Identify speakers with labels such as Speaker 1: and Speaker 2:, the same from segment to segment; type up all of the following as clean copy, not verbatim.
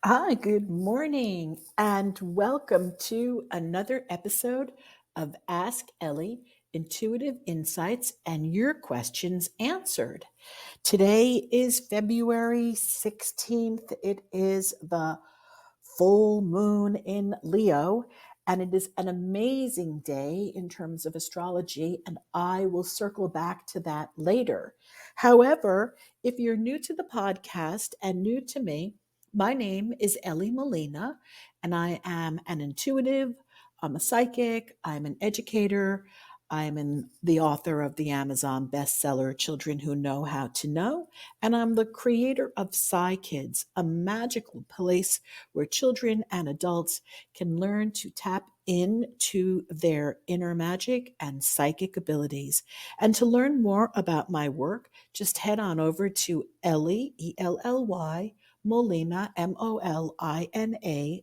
Speaker 1: Hi, good morning, and welcome to another episode of Ask Elly Intuitive Insights and Your Questions Answered. Today is February 16th. It is the full moon in Leo, and it is an amazing day in terms of astrology, and I will circle back to that later. However, if you're new to the podcast and new to me, my name is Elly Molina, and I am an intuitive, I'm a psychic, I'm an educator, the author of the Amazon bestseller Children Who Know How to Know, and I'm the creator of Psy Kids, a magical place where children and adults can learn to tap into their inner magic and psychic abilities. And to learn more about my work, just head on over to Elly, Elly, Molina, Molina.com.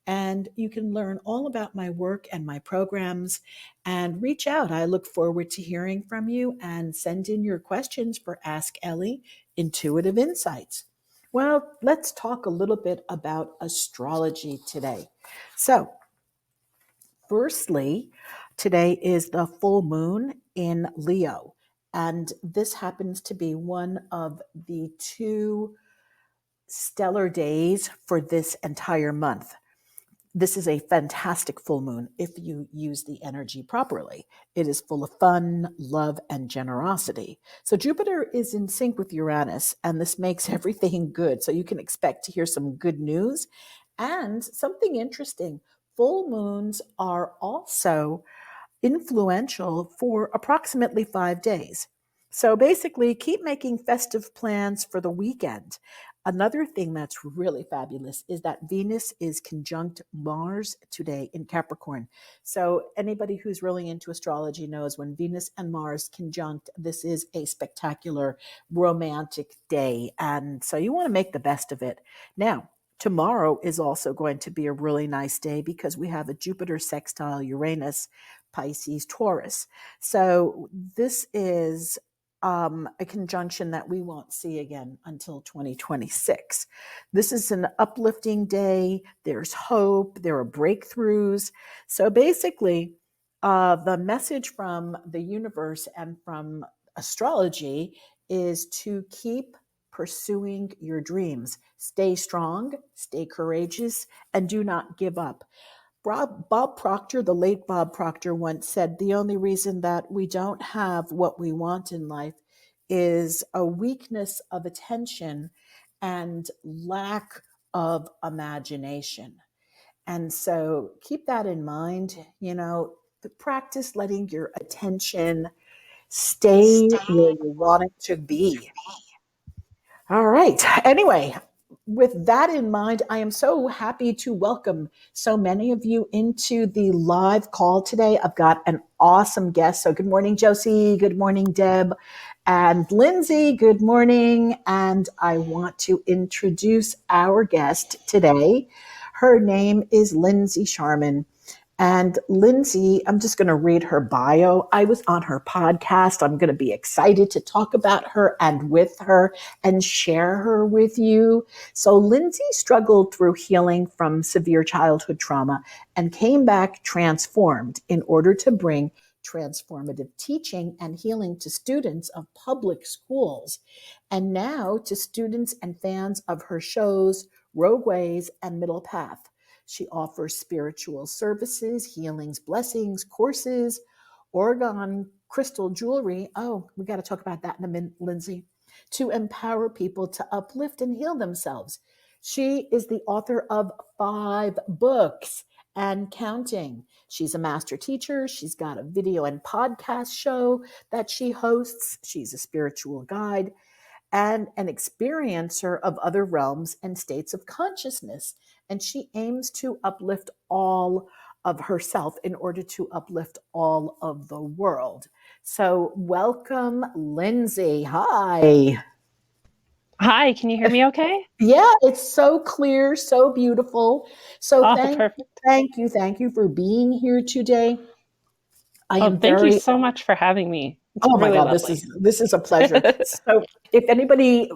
Speaker 1: And you can learn all about my work and my programs and reach out. I look forward to hearing from you and send in your questions for Ask Elly Intuitive Insights. Well, let's talk a little bit about astrology today. So, firstly, today is the full moon in Leo, and this happens to be one of the two stellar days for this entire month. This is a fantastic full moon if you use the energy properly. It is full of fun, love, and generosity. So Jupiter is in sync with Uranus, and this makes everything good. So you can expect to hear some good news and something interesting. Full moons are also influential for approximately 5 days. So basically, keep making festive plans for the weekend. Another thing that's really fabulous is that Venus is conjunct Mars today in Capricorn. So anybody who's really into astrology knows when Venus and Mars conjunct, this is a spectacular romantic day. And so you want to make the best of it. Now, tomorrow is also going to be a really nice day because we have a Jupiter sextile Uranus, Pisces, Taurus. So this is a conjunction that we won't see again until 2026. This is an uplifting day. There's hope. There are breakthroughs. So basically, the message from the universe and from astrology is to keep pursuing your dreams. Stay strong, stay courageous, and do not give up. Bob Proctor, the late Bob Proctor, once said the only reason that we don't have what we want in life is a weakness of attention and lack of imagination. And so keep that in mind. Practice letting your attention stay where you want it to be. All right. Anyway, with that in mind, I am so happy to welcome so many of you into the live call today. I've got an awesome guest. So good morning, Josie. Good morning, Deb. And Lindsay, good morning. And I want to introduce our guest today. Her name is Lindsey Scharmyn. And Lindsay, I'm just going to read her bio. I was on her podcast. I'm going to be excited to talk about her and with her and share her with you. So Lindsay struggled through healing from severe childhood trauma and came back transformed in order to bring transformative teaching and healing to students of public schools, and now to students and fans of her shows, Rogue Ways and Middle Path. She offers spiritual services, healings, blessings, courses, orgone, crystal jewelry. Oh, we got to talk about that in a minute, Lindsay. To empower people to uplift and heal themselves. She is the author of 5 books and counting. She's a master teacher. She's got a video and podcast show that she hosts. She's a spiritual guide and an experiencer of other realms and states of consciousness. And she aims to uplift all of herself in order to uplift all of the world. So welcome, Lindsay. Hi.
Speaker 2: Hi, can you hear me okay?
Speaker 1: Yeah, it's so clear, so beautiful. So
Speaker 2: Oh, perfect.
Speaker 1: thank you for being here today. I
Speaker 2: Oh,
Speaker 1: am
Speaker 2: thank you
Speaker 1: very
Speaker 2: so much for having me. It's
Speaker 1: Oh my
Speaker 2: really
Speaker 1: God,
Speaker 2: lovely.
Speaker 1: this is a pleasure. So, if anybody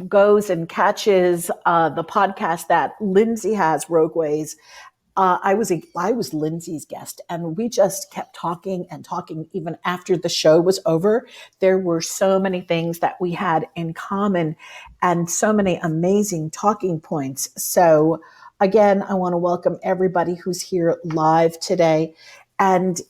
Speaker 1: goes and catches the podcast that Lindsey has, Rogue Ways, I was Lindsay's guest, and we just kept talking and talking even after the show was over. There were so many things that we had in common, and so many amazing talking points. So again, I want to welcome everybody who's here live today. And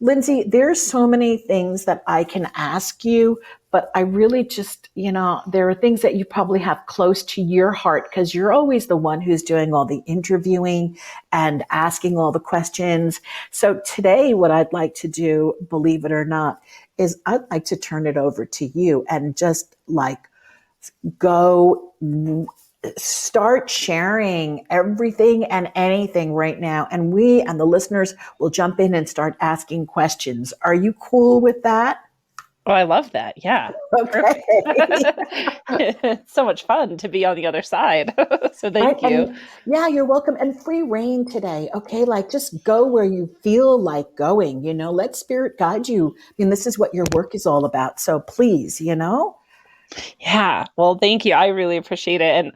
Speaker 1: Lindsay, there's so many things that I can ask you, but I really just, there are things that you probably have close to your heart because you're always the one who's doing all the interviewing and asking all the questions. So today, what I'd like to do, believe it or not, is I'd like to turn it over to you and just like go start sharing everything and anything right now. And we and the listeners will jump in and start asking questions. Are you cool with that?
Speaker 2: Oh, I love that. Yeah.
Speaker 1: Okay.
Speaker 2: Perfect. It's so much fun to be on the other side. So
Speaker 1: Right.
Speaker 2: thank you.
Speaker 1: And yeah, you're welcome. And free reign today. Okay. Like just go where you feel like going, let spirit guide you. I mean, this is what your work is all about. So please.
Speaker 2: Yeah. Well, thank you. I really appreciate it. And,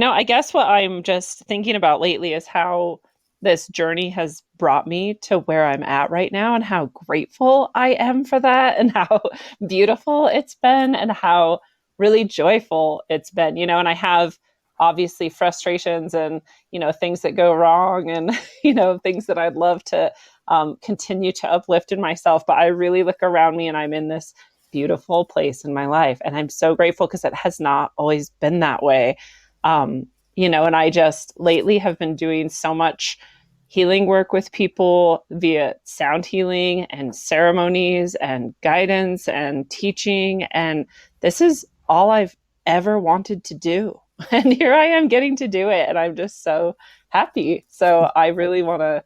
Speaker 2: I guess what I'm just thinking about lately is how this journey has brought me to where I'm at right now and how grateful I am for that and how beautiful it's been and how really joyful it's been, and I have obviously frustrations and, things that go wrong and, things that I'd love to continue to uplift in myself. But I really look around me and I'm in this beautiful place in my life. And I'm so grateful because it has not always been that way. And I just lately have been doing so much healing work with people via sound healing and ceremonies and guidance and teaching. And this is all I've ever wanted to do. And here I am getting to do it. And I'm just so happy. So I really want to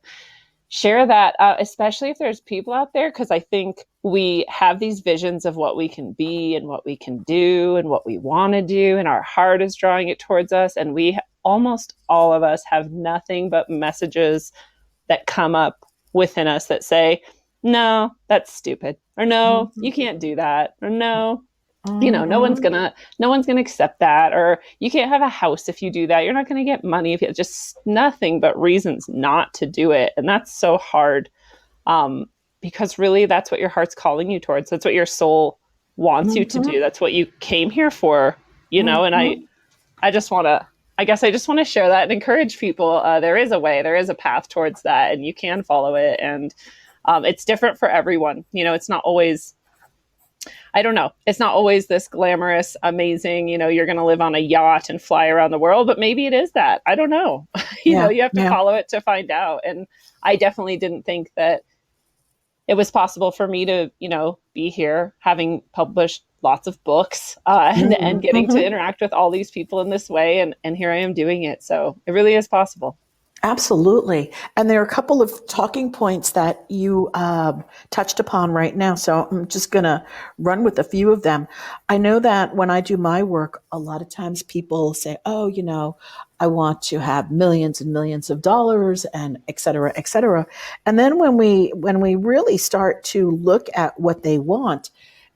Speaker 2: share that, especially if there's people out there, because I think we have these visions of what we can be and what we can do and what we want to do, and our heart is drawing it towards us. And we almost all of us have nothing but messages that come up within us that say, no, that's stupid, or no,
Speaker 1: Mm-hmm.
Speaker 2: you can't do that, or no, no one's
Speaker 1: Mm-hmm.
Speaker 2: gonna accept that, or you can't have a house if you do that, you're not gonna get money if you, just nothing but reasons not to do it. And that's so hard, um, because really that's what your heart's calling you towards. That's what your soul wants you to do.
Speaker 1: Mm-hmm.
Speaker 2: That's what you came here for, and
Speaker 1: Mm-hmm.
Speaker 2: I just want to, I guess I just want to share that and encourage people. There is a way, there is a path towards that, and you can follow it. And it's different for everyone. It's not always, I don't know, it's not always this glamorous, amazing, you're going to live on a yacht and fly around the world, but maybe it is that. I don't know.
Speaker 1: Yeah.
Speaker 2: You have to
Speaker 1: Yeah.
Speaker 2: follow it to find out. And I definitely didn't think that it was possible for me to, be here having published lots of books, and getting to
Speaker 1: Mm-hmm.
Speaker 2: interact with all these people in this way. And here I am doing it. So it really is possible.
Speaker 1: Absolutely. And there are a couple of talking points that you touched upon right now. So I'm just going to run with a few of them. I know that when I do my work, a lot of times people say, oh, I want to have millions and millions of dollars and et cetera, et cetera. And then when we really start to look at what they want,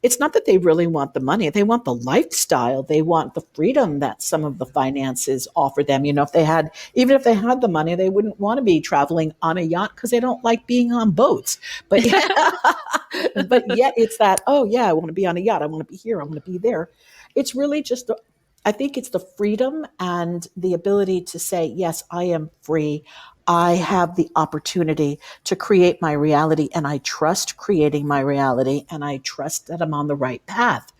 Speaker 1: it's not that they really want the money. They want the lifestyle. They want the freedom that some of the finances offer them. Even if they had the money, they wouldn't want to be traveling on a yacht because they don't like being on boats. But yeah, but yet it's that, oh yeah, I want to be on a yacht. I want to be here. I want to be there. It's really just, I think it's the freedom and the ability to say, yes, I am free. I have the opportunity to create my reality, and I trust creating my reality, and I trust that I'm on the right path.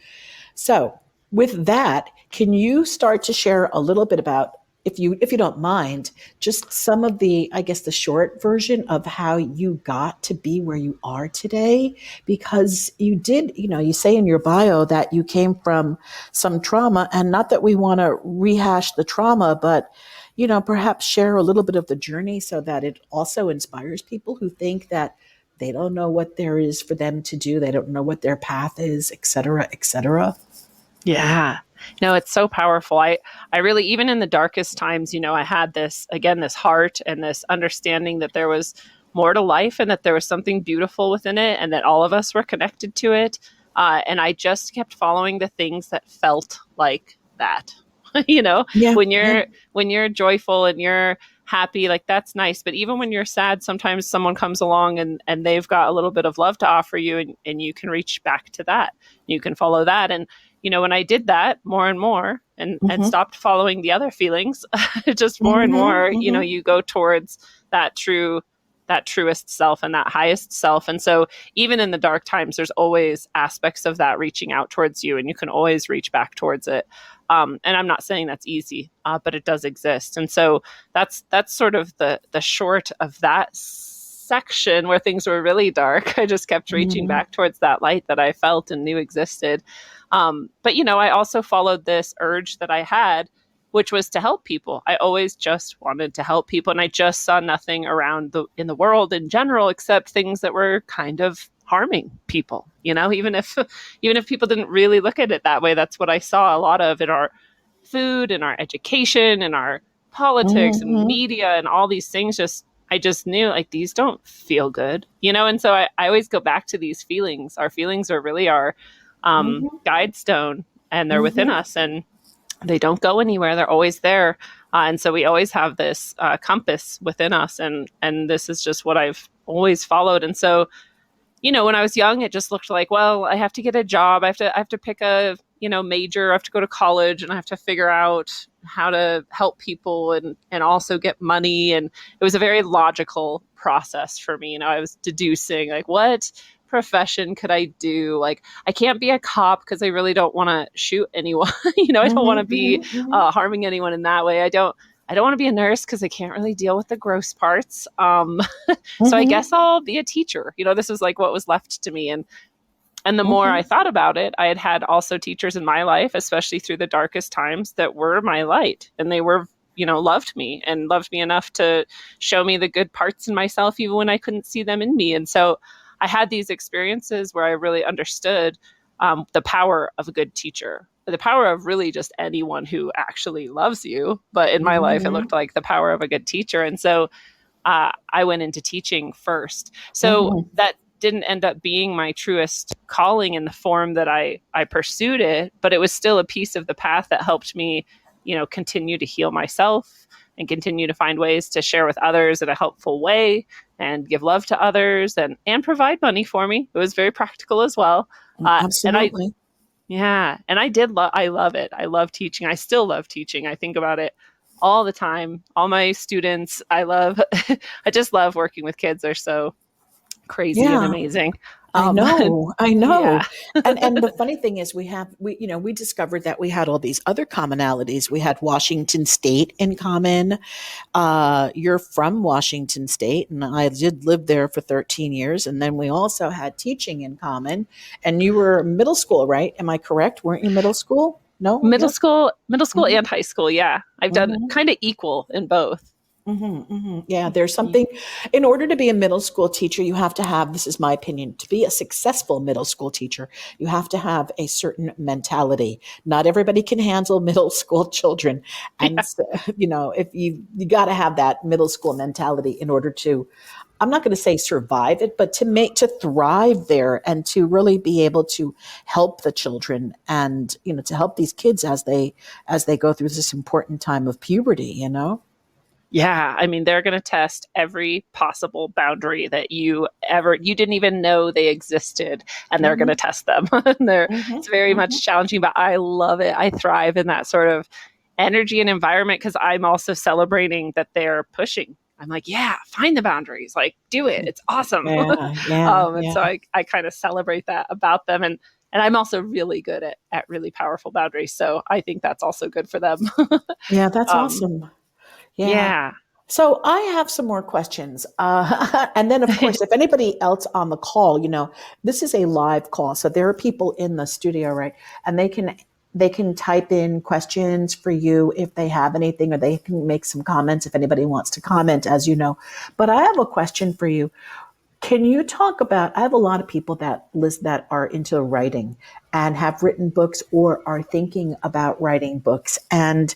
Speaker 1: So, with that, can you start to share a little bit about, if you don't mind, just some of the, I guess, the short version of how you got to be where you are today? Because you did, you say in your bio that you came from some trauma, and not that we want to rehash the trauma, but perhaps share a little bit of the journey so that it also inspires people who think that they don't know what there is for them to do. They don't know what their path is, et cetera, et cetera.
Speaker 2: Yeah. No, it's so powerful. I really, even in the darkest times, I had this, again, this heart and this understanding that there was more to life and that there was something beautiful within it and that all of us were connected to it. And I just kept following the things that felt like that. You know,
Speaker 1: Yeah.
Speaker 2: when
Speaker 1: Yeah.
Speaker 2: you're joyful and you're happy, like that's nice. But even when you're sad, sometimes someone comes along and they've got a little bit of love to offer you, and you can reach back to that. You can follow that. And when I did that more and more and
Speaker 1: Mm-hmm.
Speaker 2: stopped following the other feelings, just more and
Speaker 1: Mm-hmm.
Speaker 2: more,
Speaker 1: Mm-hmm.
Speaker 2: you go towards that truest self and that highest self. And so even in the dark times, there's always aspects of that reaching out towards you, and you can always reach back towards it. And I'm not saying that's easy, but it does exist. And so that's sort of the short of that section where things were really dark. I just kept reaching
Speaker 1: Mm-hmm.
Speaker 2: back towards that light that I felt and knew existed. But I also followed this urge that I had, which was to help people. I always just wanted to help people, and I just saw nothing around in the world in general except things that were kind of harming people. Even if people didn't really look at it that way, that's what I saw a lot of in our food, in our education, in our politics and
Speaker 1: Mm-hmm.
Speaker 2: media and all these things. I just knew like these don't feel good, and so I always go back to these feelings. Our feelings are really our
Speaker 1: Mm-hmm.
Speaker 2: guide stone, and they're within
Speaker 1: Mm-hmm.
Speaker 2: us, and they don't go anywhere. They're always there. And so we always have this compass within us. And this is just what I've always followed. And so, when I was young, it just looked like, well, I have to get a job. I have to pick a, major. I have to go to college, and I have to figure out how to help people and also get money. And it was a very logical process for me. I was deducing like, what profession could I do? Like, I can't be a cop because I really don't want to shoot anyone. I don't want to be
Speaker 1: Mm-hmm.
Speaker 2: harming anyone in that way. I don't want to be a nurse because I can't really deal with the gross parts. So I
Speaker 1: Mm-hmm.
Speaker 2: guess I'll be a teacher. This is like what was left to me. And the more I
Speaker 1: Mm-hmm.
Speaker 2: thought about it, I had also teachers in my life, especially through the darkest times, that were my light, and they were, loved me and loved me enough to show me the good parts in myself, even when I couldn't see them in me. And so I had these experiences where I really understood the power of a good teacher, the power of really just anyone who actually loves you. But in my life, it
Speaker 1: Mm-hmm.
Speaker 2: looked like the power of a good teacher. And so I went into teaching first. So
Speaker 1: Mm-hmm.
Speaker 2: that didn't end up being my truest calling in the form that I pursued it, but it was still a piece of the path that helped me, continue to heal myself and continue to find ways to share with others in a helpful way and give love to others and provide money for me. It was very practical as well. And
Speaker 1: Absolutely.
Speaker 2: I love it. I love teaching. I still love teaching. I think about it all the time. All my students, I just love working with kids. They're so crazy and
Speaker 1: Yeah.
Speaker 2: amazing.
Speaker 1: I know, I know.
Speaker 2: Yeah.
Speaker 1: And the funny thing is we discovered that we had all these other commonalities. We had Washington State in common. You're from Washington State, and I did live there for 13 years. And then we also had teaching in common. And you were middle school, right? Am I correct? Weren't you middle school? No?
Speaker 2: Middle
Speaker 1: Yes.
Speaker 2: school,
Speaker 1: Mm-hmm.
Speaker 2: and high school. Yeah. I've done
Speaker 1: Mm-hmm.
Speaker 2: kind of equal in both.
Speaker 1: Mm-hmm, mm-hmm. Yeah, there's something. In order to be a middle school teacher, you have to have, this is my opinion, to be a successful middle school teacher, you have to have a certain mentality. Not everybody can handle middle school children. And,
Speaker 2: Yeah.
Speaker 1: so, if you got to have that middle school mentality in order to, I'm not going to say survive it, but to thrive there and to really be able to help the children and, to help these kids as they go through this important time of puberty.
Speaker 2: Yeah, I mean, they're going to test every possible boundary that you didn't even know they existed, and they're going to
Speaker 1: Hmm.
Speaker 2: test them. And
Speaker 1: Hmm.
Speaker 2: it's very
Speaker 1: Hmm.
Speaker 2: much challenging, but I love it. I thrive in that sort of energy and environment because I'm also celebrating that they're pushing. I'm like, yeah, find the boundaries, like do it. It's awesome.
Speaker 1: Yeah, yeah,
Speaker 2: And
Speaker 1: yeah,
Speaker 2: so I kind of celebrate that about them, and I'm also really good at really powerful boundaries. So I think that's also good for them.
Speaker 1: yeah. That's
Speaker 2: um,
Speaker 1: awesome. Yeah.
Speaker 2: yeah.
Speaker 1: So I have some more questions, and then of course, if anybody else on the call, this is a live call, so there are people in the studio, right? And they can type in questions for you if they have anything, or they can make some comments if anybody wants to comment, as you know. But I have a question for you. Can you talk about? I have a lot of people that are into writing and have written books or are thinking about writing books. And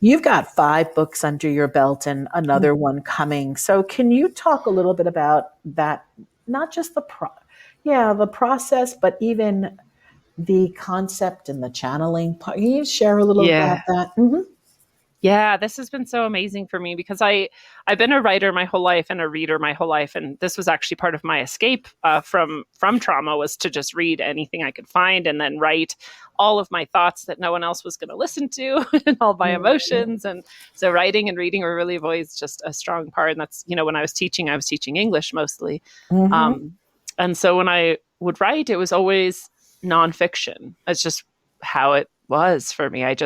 Speaker 1: you've got 5 books under your belt and another one coming. So can you talk a little bit about that? Not just the process, but even the concept and the channeling part. Can you share a little
Speaker 2: Yeah.
Speaker 1: about that? Mm-hmm.
Speaker 2: Yeah, this has been so amazing for me because I've been a writer my whole life and a reader my whole life, and this was actually part of my escape from trauma, was to just read anything I could find and then write all of my thoughts that no one else was going to listen to and all my emotions. And so writing and reading were really always just a strong part. And that's, when I was teaching English mostly,
Speaker 1: Mm-hmm.
Speaker 2: um, and so when I would write, it was always nonfiction. It's just how it was for me. I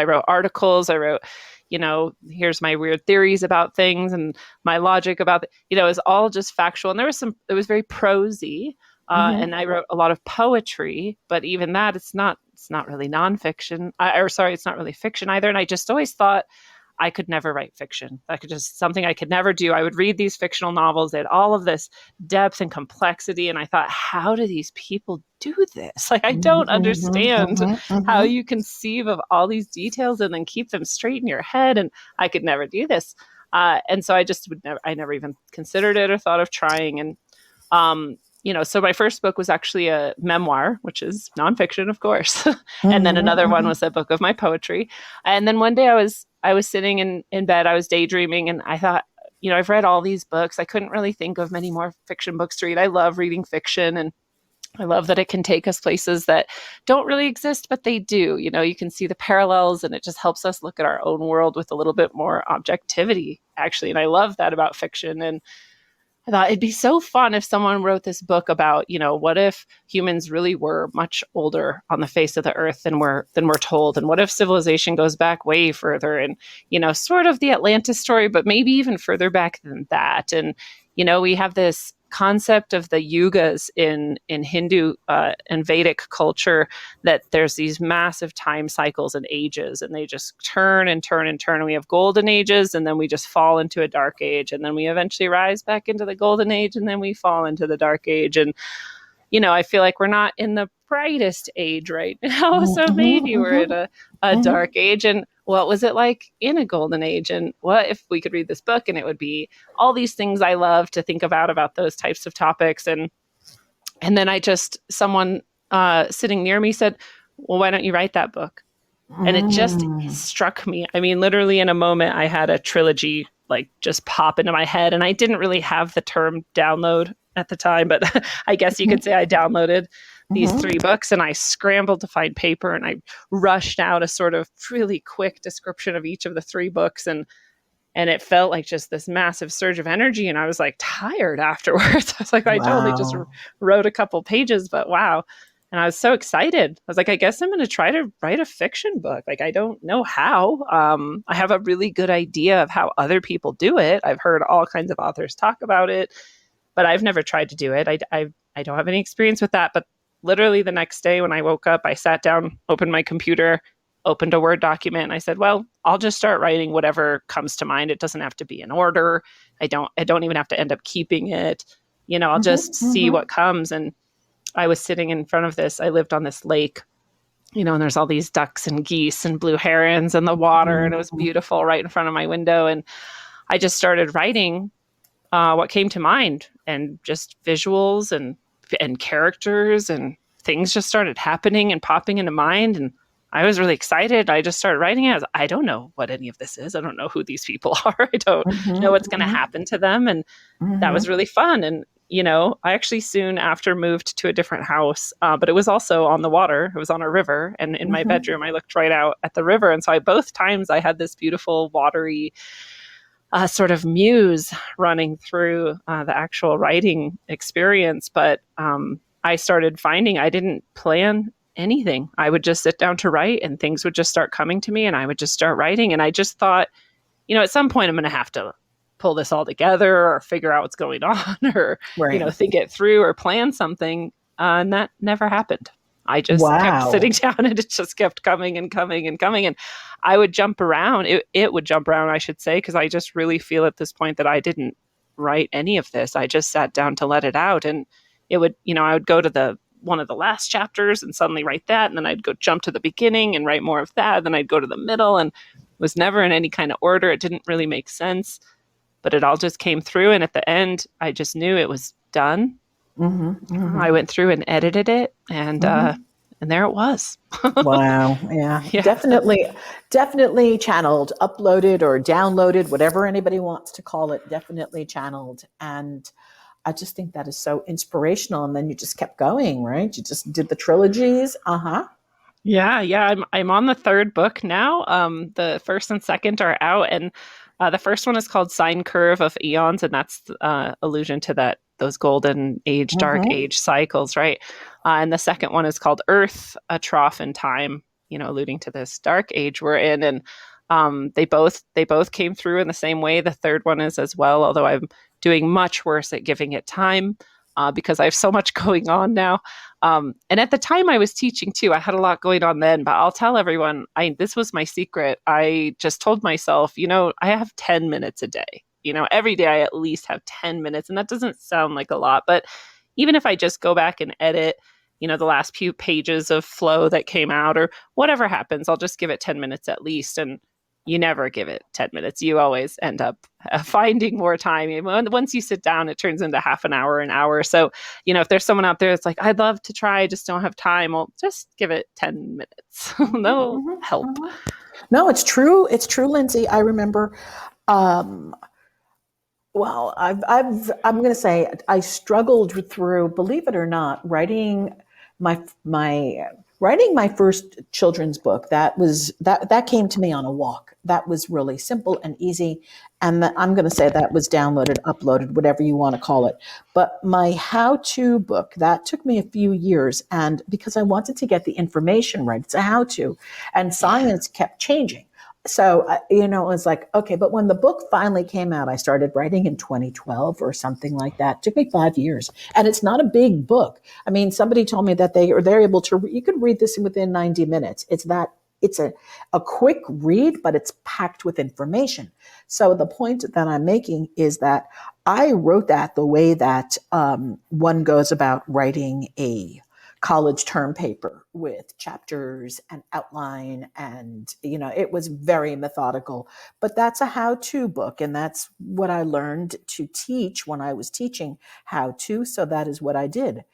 Speaker 2: wrote articles. I wrote, here's my weird theories about things and my logic about, it was all just factual. And it was very prosy.
Speaker 1: Mm-hmm.
Speaker 2: And I wrote a lot of poetry, but even that, it's not really nonfiction. It's not really fiction either. And I just always thought I could never write fiction. Something I could never do. I would read these fictional novels. They had all of this depth and complexity. And I thought, how do these people do this? Like, I don't
Speaker 1: Mm-hmm.
Speaker 2: understand
Speaker 1: Mm-hmm.
Speaker 2: how
Speaker 1: Mm-hmm.
Speaker 2: you conceive of all these details and then keep them straight in your head. And I could never do this. And so I never even considered it or thought of trying. And so my first book was actually a memoir, which is nonfiction, of course. And then another one
Speaker 1: Mm-hmm.
Speaker 2: was a book of my poetry. And then one day I was sitting in bed, I was daydreaming, and I thought, I've read all these books. I couldn't really think of many more fiction books to read. I love reading fiction, and I love that it can take us places that don't really exist, but they do. You can see the parallels, and it just helps us look at our own world with a little bit more objectivity, actually. And I love that about fiction. And I thought it'd be so fun if someone wrote this book about, what if humans really were much older on the face of the earth than we're told, and what if civilization goes back way further, and sort of the Atlantis story, but maybe even further back than that. And we have this concept of the yugas in Hindu and Vedic culture, that there's these massive time cycles and ages, and they just turn and turn and turn. And we have golden ages, and then we just fall into a dark age, and then we eventually rise back into the golden age, and then we fall into the dark age. And I feel like we're not in the brightest age right now. So maybe we're
Speaker 1: Mm-hmm.
Speaker 2: in a
Speaker 1: Mm-hmm.
Speaker 2: dark age. And what was it like in a golden age? And what if we could read this book and it would be all these things I love to think about those types of topics? And then someone sitting near me said, well, why don't you write that book? And it just
Speaker 1: Mm-hmm.
Speaker 2: struck me. I mean, literally in a moment, I had a trilogy like just pop into my head. And I didn't really have the term download at the time, but I guess you could say I downloaded these
Speaker 1: Mm-hmm.
Speaker 2: 3 books, and I scrambled to find paper, and I rushed out a sort of really quick description of each of the 3 books. And it felt like just this massive surge of energy. And I was like tired afterwards. I was like, I only just
Speaker 1: Wow.
Speaker 2: wrote a couple pages, but wow. And I was so excited. I was like, I guess I'm going to try to write a fiction book. Like, I don't know how. I have a really good idea of how other people do it. I've heard all kinds of authors talk about it, but I've never tried to do it. I don't have any experience with that. But literally the next day when I woke up, I sat down, opened my computer, opened a Word document, and I said, well, I'll just start writing whatever comes to mind. It doesn't have to be in order. I don't even have to end up keeping it. I'll just
Speaker 1: Mm-hmm.
Speaker 2: see
Speaker 1: Mm-hmm.
Speaker 2: what comes. And I was sitting in front of this. I lived on this lake, and there's all these ducks and geese and blue herons in the water, and it was beautiful right in front of my window. And I just started writing what came to mind, and just visuals and characters, and things just started happening and popping into mind. And I was really excited. I just started writing it. I don't know what any of this is. I don't know who these people are. I don't know what's going to
Speaker 1: Mm-hmm.
Speaker 2: happen to them. And that was
Speaker 1: Mm-hmm.
Speaker 2: really fun. And I actually soon after moved to a different house, but it was also on the water. It was on a river, and in my
Speaker 1: Mm-hmm.
Speaker 2: bedroom, I looked right out at the river. And so both times I had this beautiful watery sort of muse running through the actual writing experience. But I started finding I didn't plan anything. I would just sit down to write, and things would just start coming to me, and I would just start writing. And I just thought, at some point I'm going to have to pull this all together, or figure out what's going on, or,
Speaker 1: Right.
Speaker 2: think it through, or plan something. And that never happened. I just kept sitting
Speaker 1: Wow.
Speaker 2: down, and it just kept coming and coming and coming. And I would jump around. It would jump around, I should say, because I just really feel at this point that I didn't write any of this. I just sat down to let it out. And it would, I would go to the one of the last chapters and suddenly write that. And then I'd go jump to the beginning and write more of that. Then I'd go to the middle, and was never in any kind of order. It didn't really make sense, but it all just came through. And at the end, I just knew it was done. I went through and edited it, and there it was.
Speaker 1: Wow. Yeah.
Speaker 2: Yeah.
Speaker 1: Definitely channeled, uploaded or downloaded, whatever anybody wants to call it, definitely channeled. And I just think that is so inspirational. And then you just kept going, right? You just did the trilogies.
Speaker 2: Yeah. I'm on the third book now. The first and second are out, and the first one is called Sine Curve of Eons, and that's allusion to those golden age, dark age cycles, right? And the second one is called Earth, a Trough in Time, alluding to this dark age we're in. And they both came through in the same way. The third one is as well, although I'm doing much worse at giving it time because I have so much going on now. And at the time I was teaching too, I had a lot going on then, but I'll tell everyone, this was my secret. I just told myself, I have 10 minutes a day. Every day I at least have 10 minutes. And that doesn't sound like a lot, but even if I just go back and edit, the last few pages of flow that came out or whatever happens, I'll just give it 10 minutes at least. And you never give it 10 minutes. You always end up finding more time. Once you sit down, it turns into half an hour. So, if there's someone out there that's like, I'd love to try, I just don't have time. Well, just give it 10 minutes. That'll help.
Speaker 1: No, it's true. It's true, Lindsey. I remember, well, I'm going to say I struggled through, believe it or not, writing my first children's book. That came to me on a walk. That was really simple and easy. And I'm going to say that was downloaded, uploaded, whatever you want to call it. But my how-to book, that took me a few years. And because I wanted to get the information right, it's a how-to. And science kept changing. So, it was like, okay, but when the book finally came out, I started writing in 2012 or something like that. It took me 5 years. And it's not a big book. I mean, somebody told me that they're able to, you could read this within 90 minutes. It's a quick read, but it's packed with information. So the point that I'm making is that I wrote that the way that one goes about writing a college term paper with chapters and outline, and it was very methodical. But that's a how-to book, and that's what I learned to teach when I was teaching how-to, so that is what I did.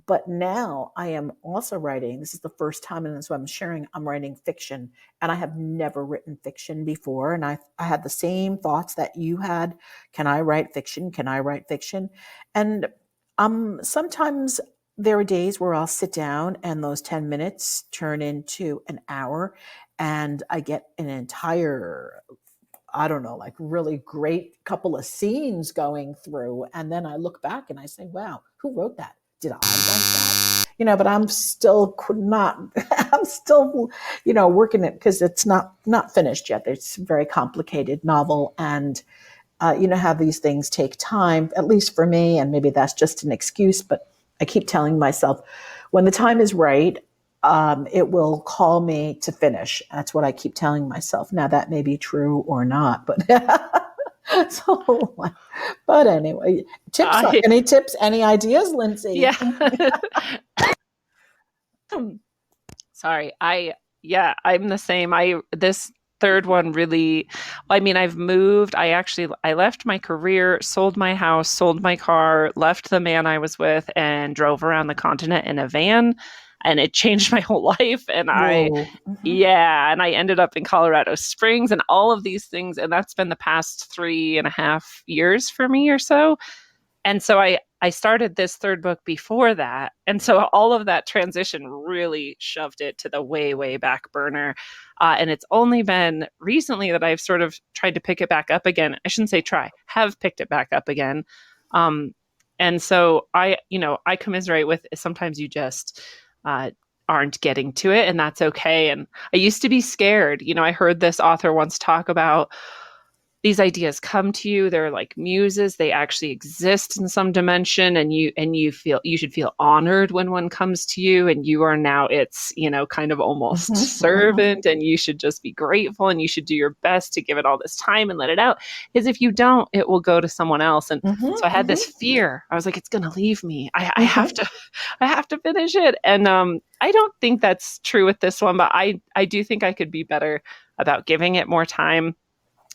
Speaker 1: But now I am also writing, this is the first time, and that's what I'm sharing, I'm writing fiction, and I have never written fiction before. And I had the same thoughts that you had. Can I write fiction? Can I write fiction? And sometimes there are days where I'll sit down and those 10 minutes turn into an hour, and I get an entire, I don't know, like really great couple of scenes going through. And then I look back and I say, wow, who wrote that? Did I write that? But I'm still not, I'm still, working it because it's not finished yet. It's a very complicated novel. And how these things take time, at least for me, and maybe that's just an excuse, but I keep telling myself when the time is right, it will call me to finish. That's what I keep telling myself. Now that may be true or not, but but anyway, any tips, any ideas, Lindsey?
Speaker 2: Yeah. Sorry. I'm the same. This third one really, I've moved. I left my career, sold my house, sold my car, left the man I was with, and drove around the continent in a van. And it changed my whole life. And and I ended up in Colorado Springs and all of these things. And that's been the past 3.5 years for me or so. And so I started this third book before that. And so all of that transition really shoved it to the way, way back burner. And it's only been recently that I've sort of tried to pick it back up again. I shouldn't say have picked it back up again. And so I commiserate with sometimes you just aren't getting to it, and that's okay. And I used to be scared. I heard this author once talk about, these ideas come to you. They're like muses. They actually exist in some dimension, and you should feel honored when one comes to you, and you are now its, kind of almost servant, and you should just be grateful, and you should do your best to give it all this time and let it out. Because if you don't, it will go to someone else. And so I had this fear. I was like, it's going to leave me. I have to, I have to finish it. And I don't think that's true with this one, but I do think I could be better about giving it more time.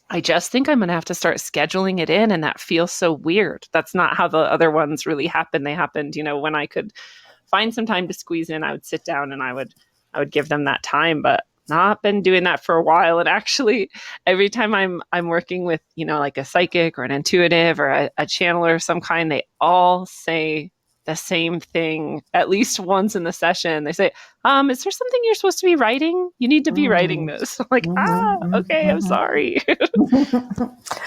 Speaker 2: I just think I'm going to have to start scheduling it in, and that feels so weird. That's not how the other ones really happened. They happened, when I could find some time to squeeze in, I would sit down and I would give them that time, but not been doing that for a while. And actually every time I'm working with, like a psychic or an intuitive or a channeler of some kind, they all say the same thing at least once in the session. They say, is there something you're supposed to be writing? You need to be writing this. I'm like, okay, I'm sorry.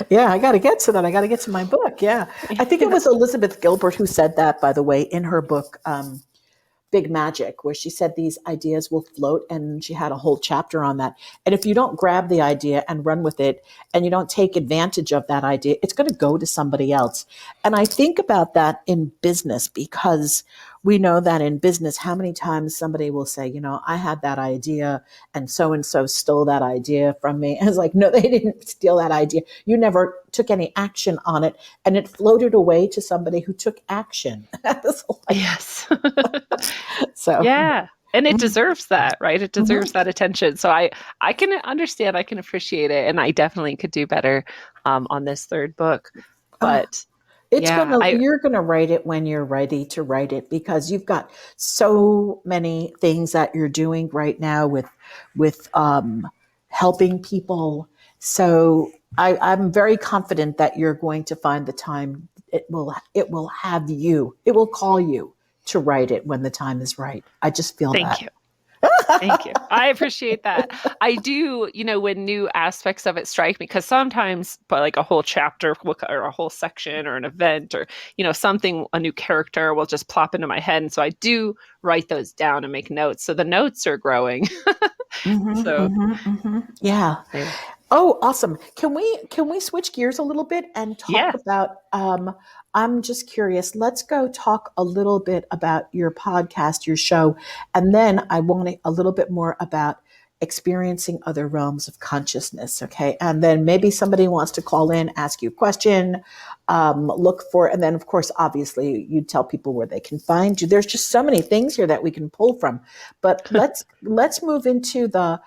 Speaker 1: Yeah, I got to get to that. I got to get to my book. Yeah. I think it was Elizabeth Gilbert who said that, by the way, in her book, Big Magic, where she said these ideas will float, and she had a whole chapter on that. And if you don't grab the idea and run with it, and you don't take advantage of that idea, it's going to go to somebody else. And I think about that in business, because we know that in business, how many times somebody will say, I had that idea and so stole that idea from me. And it's like, no, they didn't steal that idea. You never took any action on it, and it floated away to somebody who took action.
Speaker 2: Yes.
Speaker 1: So
Speaker 2: yeah. And it deserves that, right? It deserves that attention. So I can understand, I can appreciate it. And I definitely could do better on this third book. But
Speaker 1: you're gonna write it when you're ready to write it, because you've got so many things that you're doing right now with helping people. So I'm very confident that you're going to find the time. It will call you to write it when the time is right. I just feel that.
Speaker 2: Thank you. Thank you. I appreciate that. I do, when new aspects of it strike me, because sometimes, but like a whole chapter or a whole section or an event or, something, a new character will just plop into my head. And so I do write those down and make notes. So the notes are growing.
Speaker 1: Yeah. Oh, awesome. Can we switch gears a little bit and talk about, I'm just curious, let's go talk a little bit about your podcast, your show, and then I want a little bit more about experiencing other realms of consciousness. Okay. And then maybe somebody wants to call in, ask you a question, and then of course, obviously you tell people where they can find you. There's just so many things here that we can pull from, but let's move into the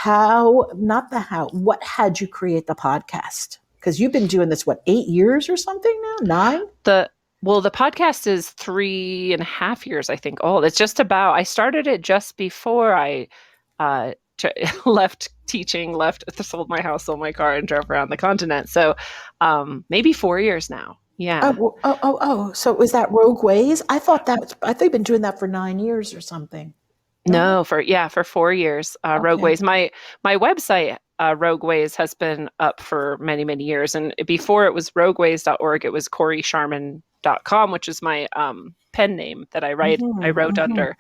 Speaker 1: what had you create the podcast? Because you've been doing this, 8 years or something now? 9?
Speaker 2: The podcast is 3.5 years, I think, old. It's just about, I started it just before I left teaching, sold my house, sold my car, and drove around the continent. So maybe 4 years now. Yeah.
Speaker 1: Oh. So was that Rogue Ways? I thought you've been doing that for 9 years or something.
Speaker 2: No, for 4 years. Rogue Ways. My website, Rogue Ways, has been up for many, many years. And before it was rogueways.org, it was corysharmyn.com, which is my pen name that I wrote under.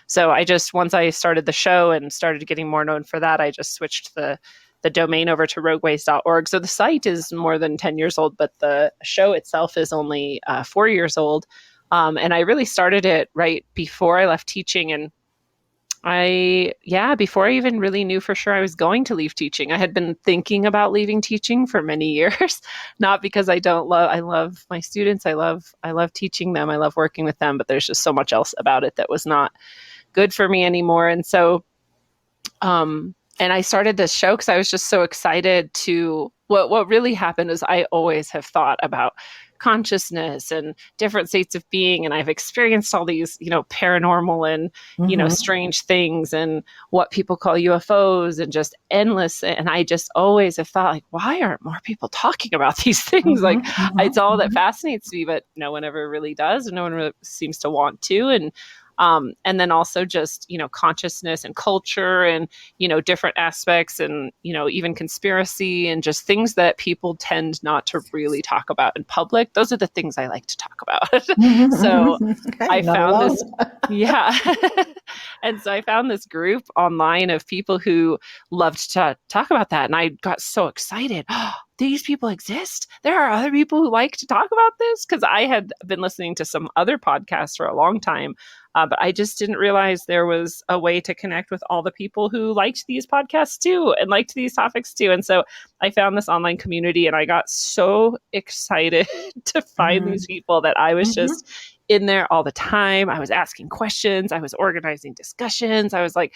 Speaker 2: So once I started the show and started getting more known for that, I just switched the domain over to rogueways.org. So the site is more than 10 years old, but the show itself is only 4 years old. And I really started it right before I left teaching. And before I even really knew for sure I was going to leave teaching, I had been thinking about leaving teaching for many years, not because I love my students. I love teaching them. I love working with them, but there's just so much else about it that was not good for me anymore. And so, and I started this show because I was just so excited what really happened is I always have thought about consciousness and different states of being. And I've experienced all these, paranormal and, strange things and what people call UFOs and just endless. And I just always have thought, like, why aren't more people talking about these things? It's all that fascinates me, but no one ever really does. And no one really seems to want to. And then also just, consciousness and culture and, different aspects and, even conspiracy and just things that people tend not to really talk about in public. Those are the things I like to talk about. So I found this. Yeah. And so I found this group online of people who loved to talk about that. And I got so excited. these people exist. There are other people who like to talk about this, because I had been listening to some other podcasts for a long time. But I just didn't realize there was a way to connect with all the people who liked these podcasts too and liked these topics too. And so I found this online community, and I got so excited to find
Speaker 1: Mhm.
Speaker 2: these people that I was
Speaker 1: Mhm.
Speaker 2: just in there all the time. I was asking questions, I was organizing discussions. I was like,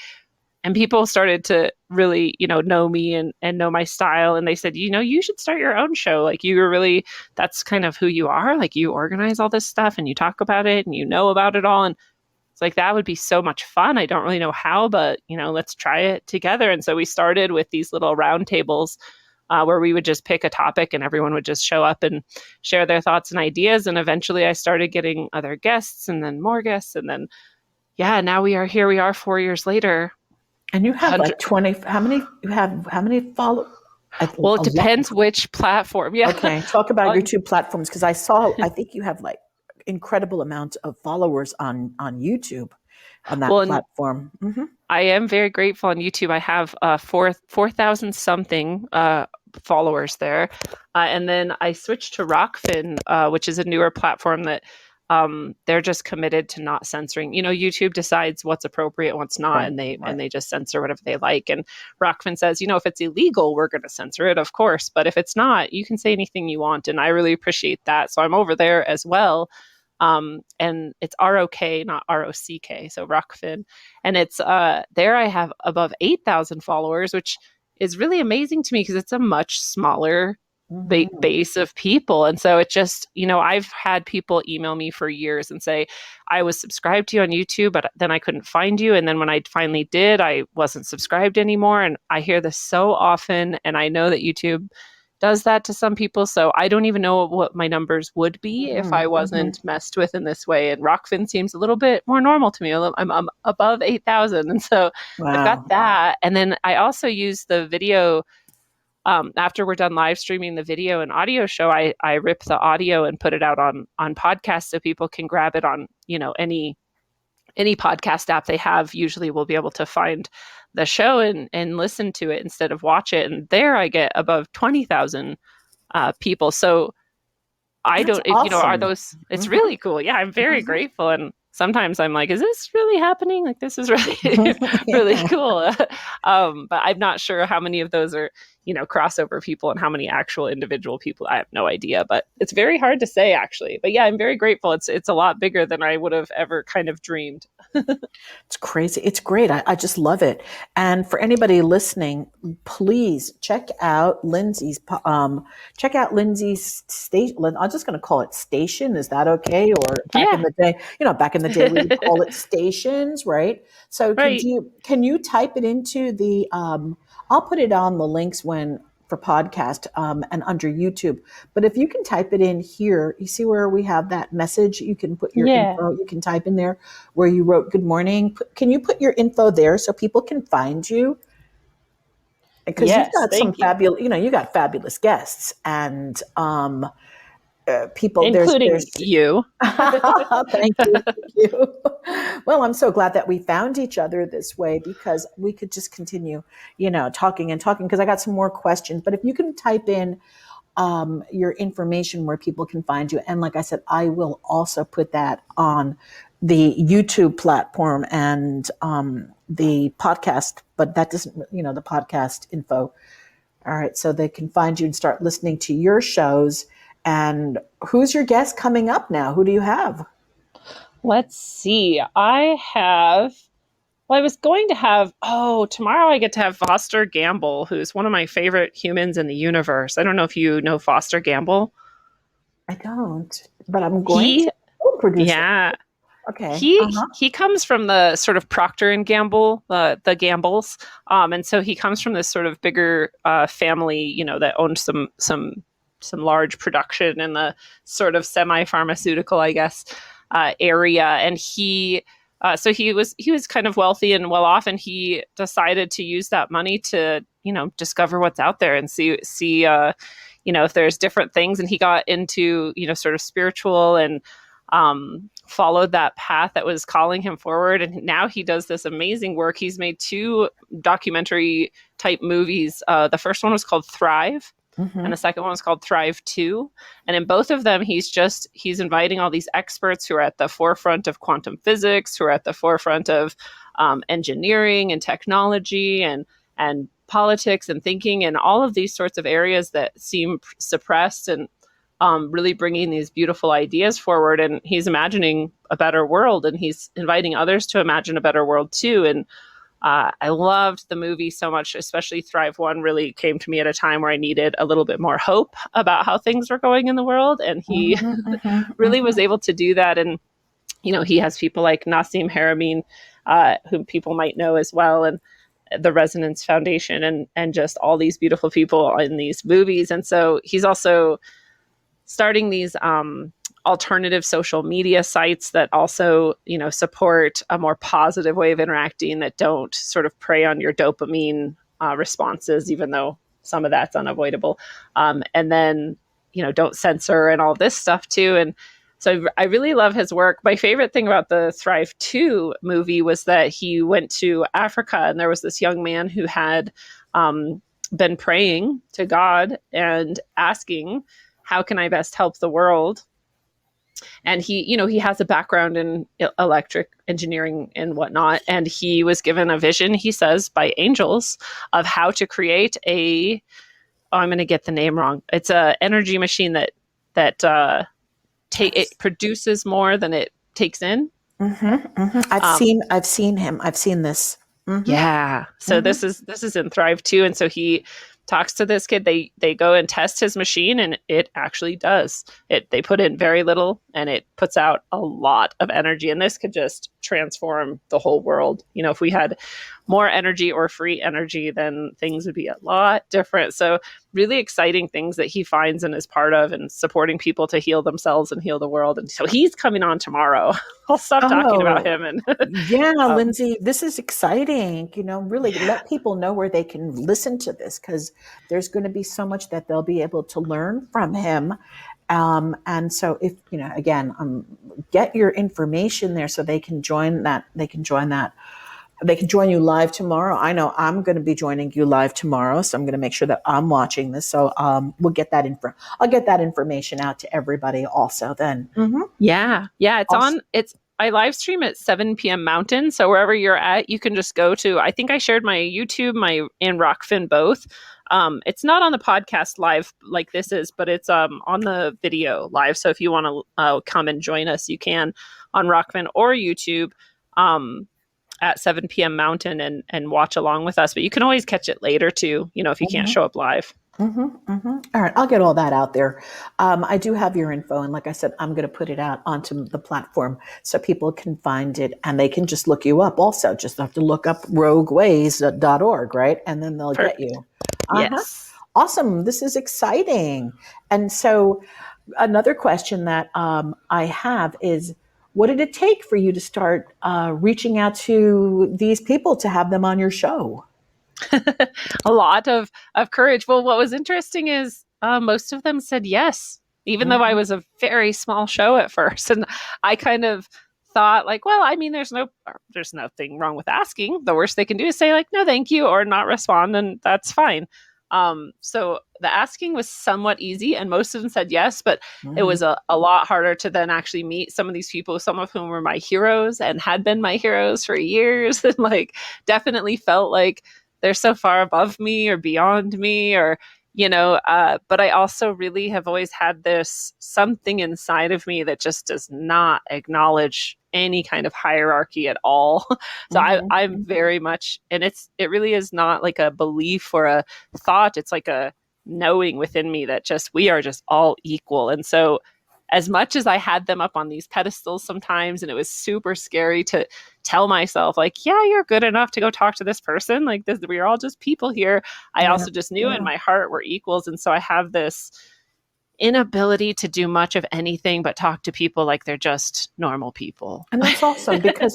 Speaker 2: and people started to really, know me and know my style. And they said, you should start your own show. Like, you were really, that's kind of who you are. Like, you organize all this stuff and you talk about it and you know about it all. And it's like, that would be so much fun. I don't really know how, but, let's try it together. And so we started with these little round tables where we would just pick a topic and everyone would just show up and share their thoughts and ideas. And eventually I started getting other guests and then more guests. And then, yeah, now here we are 4 years later.
Speaker 1: And you have
Speaker 2: 100.
Speaker 1: like 20, how many follow? A
Speaker 2: Well, it
Speaker 1: lot.
Speaker 2: depends which platform. Yeah.
Speaker 1: Okay, talk about your
Speaker 2: On,
Speaker 1: two platforms because I think you have like incredible amount of followers on YouTube on that
Speaker 2: well, and
Speaker 1: platform. Hmm.
Speaker 2: I am very grateful on YouTube. I have 4,000 something followers there. And then I switched to Rockfin, which is a newer platform that they're just committed to not censoring. YouTube decides what's appropriate and what's not,
Speaker 1: Right,
Speaker 2: and they
Speaker 1: right.
Speaker 2: and they just censor whatever they like. And Rockfin says, if it's illegal, we're going to censor it, of course. But if it's not, you can say anything you want. And I really appreciate that. So I'm over there as well. And it's ROK, not ROCK, so Rockfin. And it's there I have above 8,000 followers, which is really amazing to me because it's a much smaller
Speaker 1: Hmm.
Speaker 2: base of people. And so it just, I've had people email me for years and say, I was subscribed to you on YouTube, but then I couldn't find you. And then when I finally did, I wasn't subscribed anymore. And I hear this so often. And I know that YouTube does that to some people. So I don't even know what my numbers would be if
Speaker 1: Hmm.
Speaker 2: I
Speaker 1: Hmm.
Speaker 2: wasn't messed with in this way. And Rockfin seems a little bit more normal to me. I'm above 8,000. And so I've got
Speaker 1: Wow.
Speaker 2: that. And then I also use the video. After we're done live streaming the video and audio show, I rip the audio and put it out on podcasts so people can grab it on, any podcast app they have. Usually we'll be able to find the show and listen to it instead of watch it. And there I get above 20,000 people. So I
Speaker 1: That's
Speaker 2: don't, are
Speaker 1: awesome.
Speaker 2: those, it's
Speaker 1: Hmm.
Speaker 2: really cool. Yeah, I'm very
Speaker 1: Hmm.
Speaker 2: grateful. And sometimes I'm like, is this really happening? Like, this is really, really
Speaker 1: Yeah.
Speaker 2: cool. But I'm not sure how many of those are, crossover people and how many actual individual people. I have no idea, but it's very hard to say actually. But yeah, I'm very grateful. It's a lot bigger than I would have ever kind of dreamed.
Speaker 1: It's crazy. It's great. I just love it. And for anybody listening, please check out Lindsay's station. I'm just going to call it station. Is that okay? Or
Speaker 2: Yeah.
Speaker 1: back in the day we would call it stations, right? So
Speaker 2: Right.
Speaker 1: can you type it into the I'll put it on the links when for podcast and under YouTube. But if you can type it in here, you see where we have that message. You can put your
Speaker 2: Yeah.
Speaker 1: info. You can type in there where you wrote good morning. Can you put your info there so people can find you? Because you've
Speaker 2: Yes.
Speaker 1: got some
Speaker 2: Thank you.
Speaker 1: fabulous, you got fabulous guests and people.
Speaker 2: Including
Speaker 1: There's
Speaker 2: you.
Speaker 1: thank you, thank you. Well, I'm so glad that we found each other this way because we could just continue, talking and talking. Because I got some more questions, but if you can type in your information where people can find you. And like I said, I will also put that on the YouTube platform and the podcast, but that doesn't, the podcast info. All right. So they can find you and start listening to your shows. And who's your guest coming up now? Who do you have?
Speaker 2: Let's see. I was going to have, tomorrow I get to have Foster Gamble, who's one of my favorite humans in the universe. I don't know if you know Foster Gamble.
Speaker 1: I don't, but I'm going to
Speaker 2: He,
Speaker 1: produce it.
Speaker 2: yeah,
Speaker 1: Okay.
Speaker 2: he
Speaker 1: Uh-huh.
Speaker 2: he comes from the sort of Procter and Gamble, the Gambles, and so he comes from this sort of bigger family, that owns some large production in the sort of semi-pharmaceutical, I guess, area. And so he was kind of wealthy and well off, and he decided to use that money to discover what's out there and see if there's different things. And he got into sort of spiritual and followed that path that was calling him forward. And now he does this amazing work. He's made two documentary type movies. The first one was called Thrive. and
Speaker 1: Mm-hmm.
Speaker 2: the second one was called Thrive 2. And in both of them, he's inviting all these experts who are at the forefront of quantum physics, who are at the forefront of engineering and technology and politics and thinking, and all of these sorts of areas that seem suppressed, and really bringing these beautiful ideas forward. And he's imagining a better world, and he's inviting others to imagine a better world too. And I loved the movie so much, especially Thrive 1 really came to me at a time where I needed a little bit more hope about how things were going in the world. And he
Speaker 1: Mm-hmm. Mm-hmm.
Speaker 2: really
Speaker 1: Mm-hmm.
Speaker 2: was able to do that. And, he has people like Nassim Haramein, whom people might know as well, and the Resonance Foundation, and just all these beautiful people in these movies. And so he's also starting these alternative social media sites that also, support a more positive way of interacting, that don't sort of prey on your dopamine responses, even though some of that's unavoidable. And then, don't censor and all this stuff too. And so I really love his work. My favorite thing about the Thrive 2 movie was that he went to Africa, and there was this young man who had been praying to God and asking, how can I best help the world? And he has a background in electric engineering and whatnot. And he was given a vision, he says, by angels of how to create I'm going to get the name wrong. It's a energy machine that it produces more than it takes in.
Speaker 1: Mm-hmm. Mm-hmm.
Speaker 2: Um,
Speaker 1: I've seen him. I've seen this. Mm-hmm.
Speaker 2: Yeah. So
Speaker 1: Mm-hmm.
Speaker 2: this is in Thrive 2, and so he talks to this kid. They go and test his machine, and it actually does. They put in very little, and it puts out a lot of energy, and this could just transform the whole world. If we had more energy or free energy, then things would be a lot different. So really exciting things that he finds and is part of, and supporting people to heal themselves and heal the world. And so he's coming on tomorrow. I'll stop talking about
Speaker 1: Oh,
Speaker 2: him. And
Speaker 1: yeah,
Speaker 2: um,
Speaker 1: Lindsay, this is exciting. Really
Speaker 2: yeah.
Speaker 1: let people know where they can listen to this, because there's going to be so much that they'll be able to learn from him. And so if, again, get your information there so they can join that. They can join you live tomorrow. I know I'm going to be joining you live tomorrow, so I'm going to make sure that I'm watching this. So we'll get that info. I'll get that information out to everybody also then. Mm-hmm.
Speaker 2: Yeah. Yeah.
Speaker 1: Awesome.
Speaker 2: I live stream at 7 p.m. Mountain. So wherever you're at, you can just go to, I think I shared my YouTube, and Rockfin both. It's not on the podcast live like this is, but it's on the video live. So if you want to come and join us, you can on Rockfin or YouTube at 7 p.m. Mountain, and watch along with us. But you can always catch it later too, if you can't
Speaker 1: Mm-hmm.
Speaker 2: show up live.
Speaker 1: Mm-hmm, mm-hmm. All right, I'll get all that out there. I do have your info, and like I said, I'm going to put it out onto the platform so people can find it, and they can just look you up. Also, just have to look up rogueways.org, right? And then they'll get
Speaker 2: Perfect.
Speaker 1: you. Uh-huh.
Speaker 2: Yes.
Speaker 1: Awesome. This is exciting. And so, another question that I have is, what did it take for you to start reaching out to these people to have them on your show?
Speaker 2: A lot of courage. Well, what was interesting is most of them said yes, even though I
Speaker 1: Mm-hmm.
Speaker 2: was a very small show at first, and I kind of thought like, well, I mean, there's nothing wrong with asking. The worst they can do is say like, no, thank you, or not respond, and that's fine. So the asking was somewhat easy, and most of them said yes, but it
Speaker 1: Mm-hmm.
Speaker 2: was a lot harder to then actually meet some of these people, some of whom were my heroes and had been my heroes for years, and like definitely felt like they're so far above me or beyond me, or but I also really have always had this something inside of me that just does not acknowledge any kind of hierarchy at all. So I'm
Speaker 1: Mm-hmm.
Speaker 2: very much, and it really is not like a belief or a thought. It's like a knowing within me that just we are just all equal. And so as much as I had them up on these pedestals sometimes, and it was super scary to tell myself like, yeah, you're good enough to go talk to this person, like this, we're all just people here. I
Speaker 1: Yeah.
Speaker 2: also just knew in
Speaker 1: Yeah.
Speaker 2: my heart we're equals. And so I have this inability to do much of anything but talk to people like they're just normal people.
Speaker 1: And that's awesome, because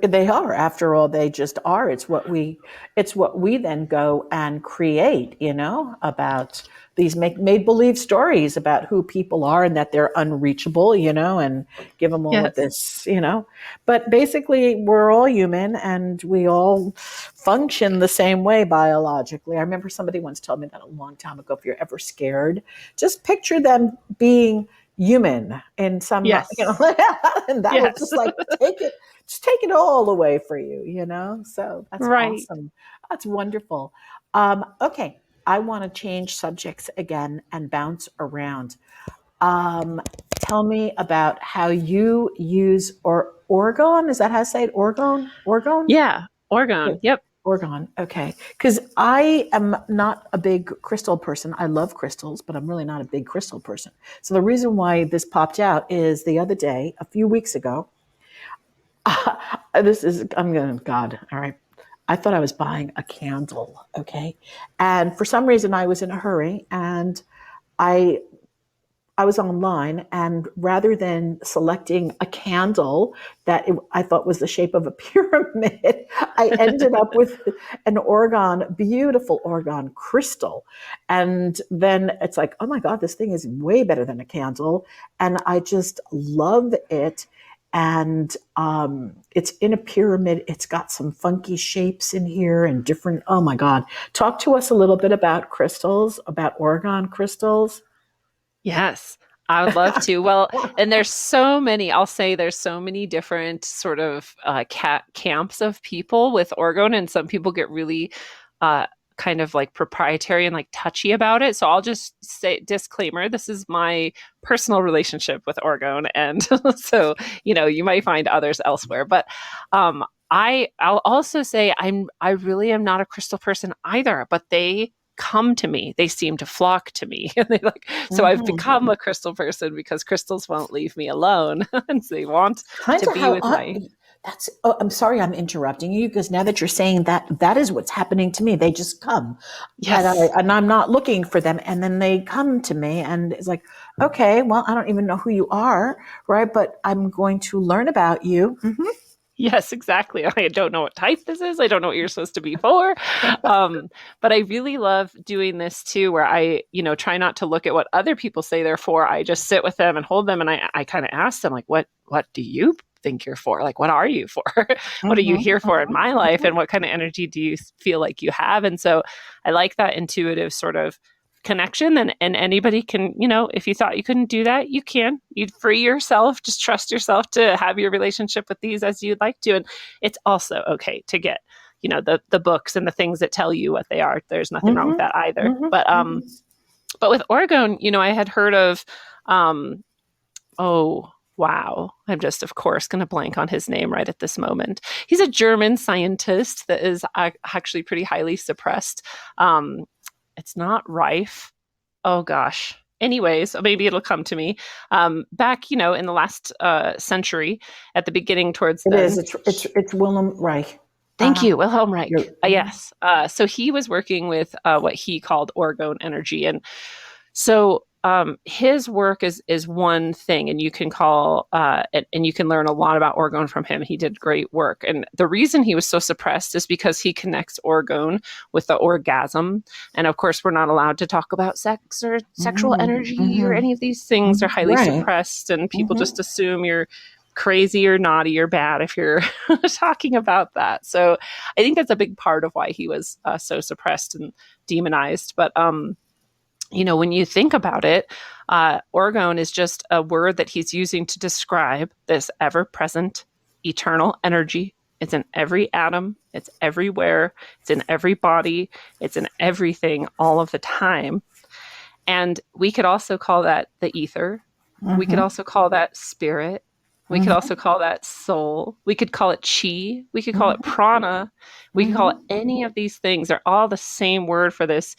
Speaker 1: they are, after all, they just are. It's what we then go and create, about these made believe stories about who people are and that they're unreachable, and give them all of
Speaker 2: Yes.
Speaker 1: this, But basically, we're all human and we all function the same way biologically. I remember somebody once told me that a long time ago. If you're ever scared, just picture them being human in some,
Speaker 2: Yes.
Speaker 1: and that will
Speaker 2: Yes.
Speaker 1: just like just take it all away for you. So that's
Speaker 2: Right.
Speaker 1: awesome. That's wonderful. Okay, I want to change subjects again and bounce around. Um, Tell me about how you use orgone. Is that how to say it? Orgone? Orgone?
Speaker 2: Yeah. Orgone. Yep.
Speaker 1: Orgone. Okay. Because I am not a big crystal person. I love crystals, but I'm really not a big crystal person. So the reason why this popped out is the other day, a few weeks ago, I'm going to, God, all right. I thought I was buying a candle. Okay. And for some reason, I was in a hurry and I I was online, and rather than selecting a candle I thought was the shape of a pyramid, I ended up with an beautiful orgone crystal. And then it's like, oh my God, this thing is way better than a candle. And I just love it. And it's in a pyramid. It's got some funky shapes in here and different. Oh my God. Talk to us a little bit about crystals, about orgone crystals.
Speaker 2: Yes, I would love to. Well, and I'll say there's so many different sort of camps of people with orgone, and some people get really uh, kind of like proprietary and like touchy about it. So I'll just say disclaimer, this is my personal relationship with orgone. And so, you might find others elsewhere. But I'll also say I really am not a crystal person either, but they come to me. They seem to flock to me. And so I've
Speaker 1: Mhm.
Speaker 2: become a crystal person because crystals won't leave me alone. And they want
Speaker 1: Kind
Speaker 2: to
Speaker 1: of
Speaker 2: be
Speaker 1: how
Speaker 2: with my,
Speaker 1: that's. Oh, I'm sorry, I'm interrupting you because now that you're saying that, that is what's happening to me. They just come,
Speaker 2: yes.
Speaker 1: and I'm not looking for them, and then they come to me, and it's like, okay, well, I don't even know who you are, right? But I'm going to learn about you.
Speaker 2: Yes, exactly. I don't know what type this is. I don't know what you're supposed to be for. Um, but I really love doing this too, where I, try not to look at what other people say they're for. I just sit with them and hold them, and I kind of ask them, like, what do you think you're for? Like, what are you for? What are you
Speaker 1: Mhm,
Speaker 2: here for in
Speaker 1: mhm,
Speaker 2: my life?
Speaker 1: mhm,
Speaker 2: And what kind of energy do you feel like you have? And so I like that intuitive sort of connection, and anybody can, if you thought you couldn't do that, you can. You'd free yourself, just trust yourself to have your relationship with these as you'd like to. And it's also okay to get, the books and the things that tell you what they are. There's nothing wrong with
Speaker 1: mhm,
Speaker 2: that either.
Speaker 1: mhm,
Speaker 2: But with orgone, I had heard of um oh wow, I'm just of course going to blank on his name right at this moment. He's a German scientist that is actually pretty highly suppressed. um it's not rife. Oh gosh. Anyways, maybe it'll come to me. Back, in the last century, at the beginning towards
Speaker 1: It is.
Speaker 2: then.
Speaker 1: It's Willem Reich.
Speaker 2: Thank you, Wilhelm
Speaker 1: You're.
Speaker 2: Reich. Yes. So he was working with what he called orgone energy, and so his work is one thing, and you can call and you can learn a lot about orgone from him. He did great work, and the reason he was so suppressed is because he connects orgone with the orgasm, and of course, we're not allowed to talk about sex or sexual
Speaker 1: Mhm,
Speaker 2: energy or
Speaker 1: mhm,
Speaker 2: any of these things are highly
Speaker 1: right.
Speaker 2: suppressed, and people just
Speaker 1: Mhm,
Speaker 2: assume you're crazy or naughty or bad if you're talking about that. So I think that's a big part of why he was so suppressed and demonized. But when you think about it, orgone is just a word that he's using to describe this ever present, eternal energy. It's in every atom, it's everywhere, it's in every body, it's in everything all of the time. And we could also call that the ether. We could
Speaker 1: mhm,
Speaker 2: also call that spirit. We could also
Speaker 1: mhm,
Speaker 2: call that soul. We could call it chi. We could call it
Speaker 1: mhm,
Speaker 2: prana. We could call it
Speaker 1: mhm,
Speaker 2: any of these things. They're all the same word for this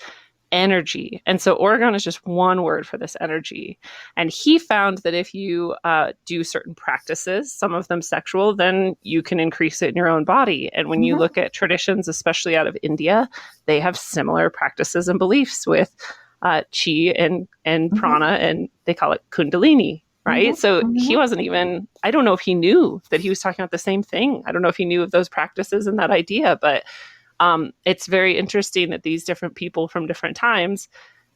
Speaker 2: energy. And so orgone is just one word for this energy. And he found that if you do certain practices, some of them sexual, then you can increase it in your own body. And when you
Speaker 1: mhm,
Speaker 2: look at traditions, especially out of India, they have similar practices and beliefs with chi and
Speaker 1: mhm,
Speaker 2: prana, and they call it kundalini. Right.
Speaker 1: mhm,
Speaker 2: So he
Speaker 1: mhm.
Speaker 2: wasn't even, I don't know if he knew that he was talking about the same thing. I don't know if he knew of those practices and that idea, but it's very interesting that these different people from different times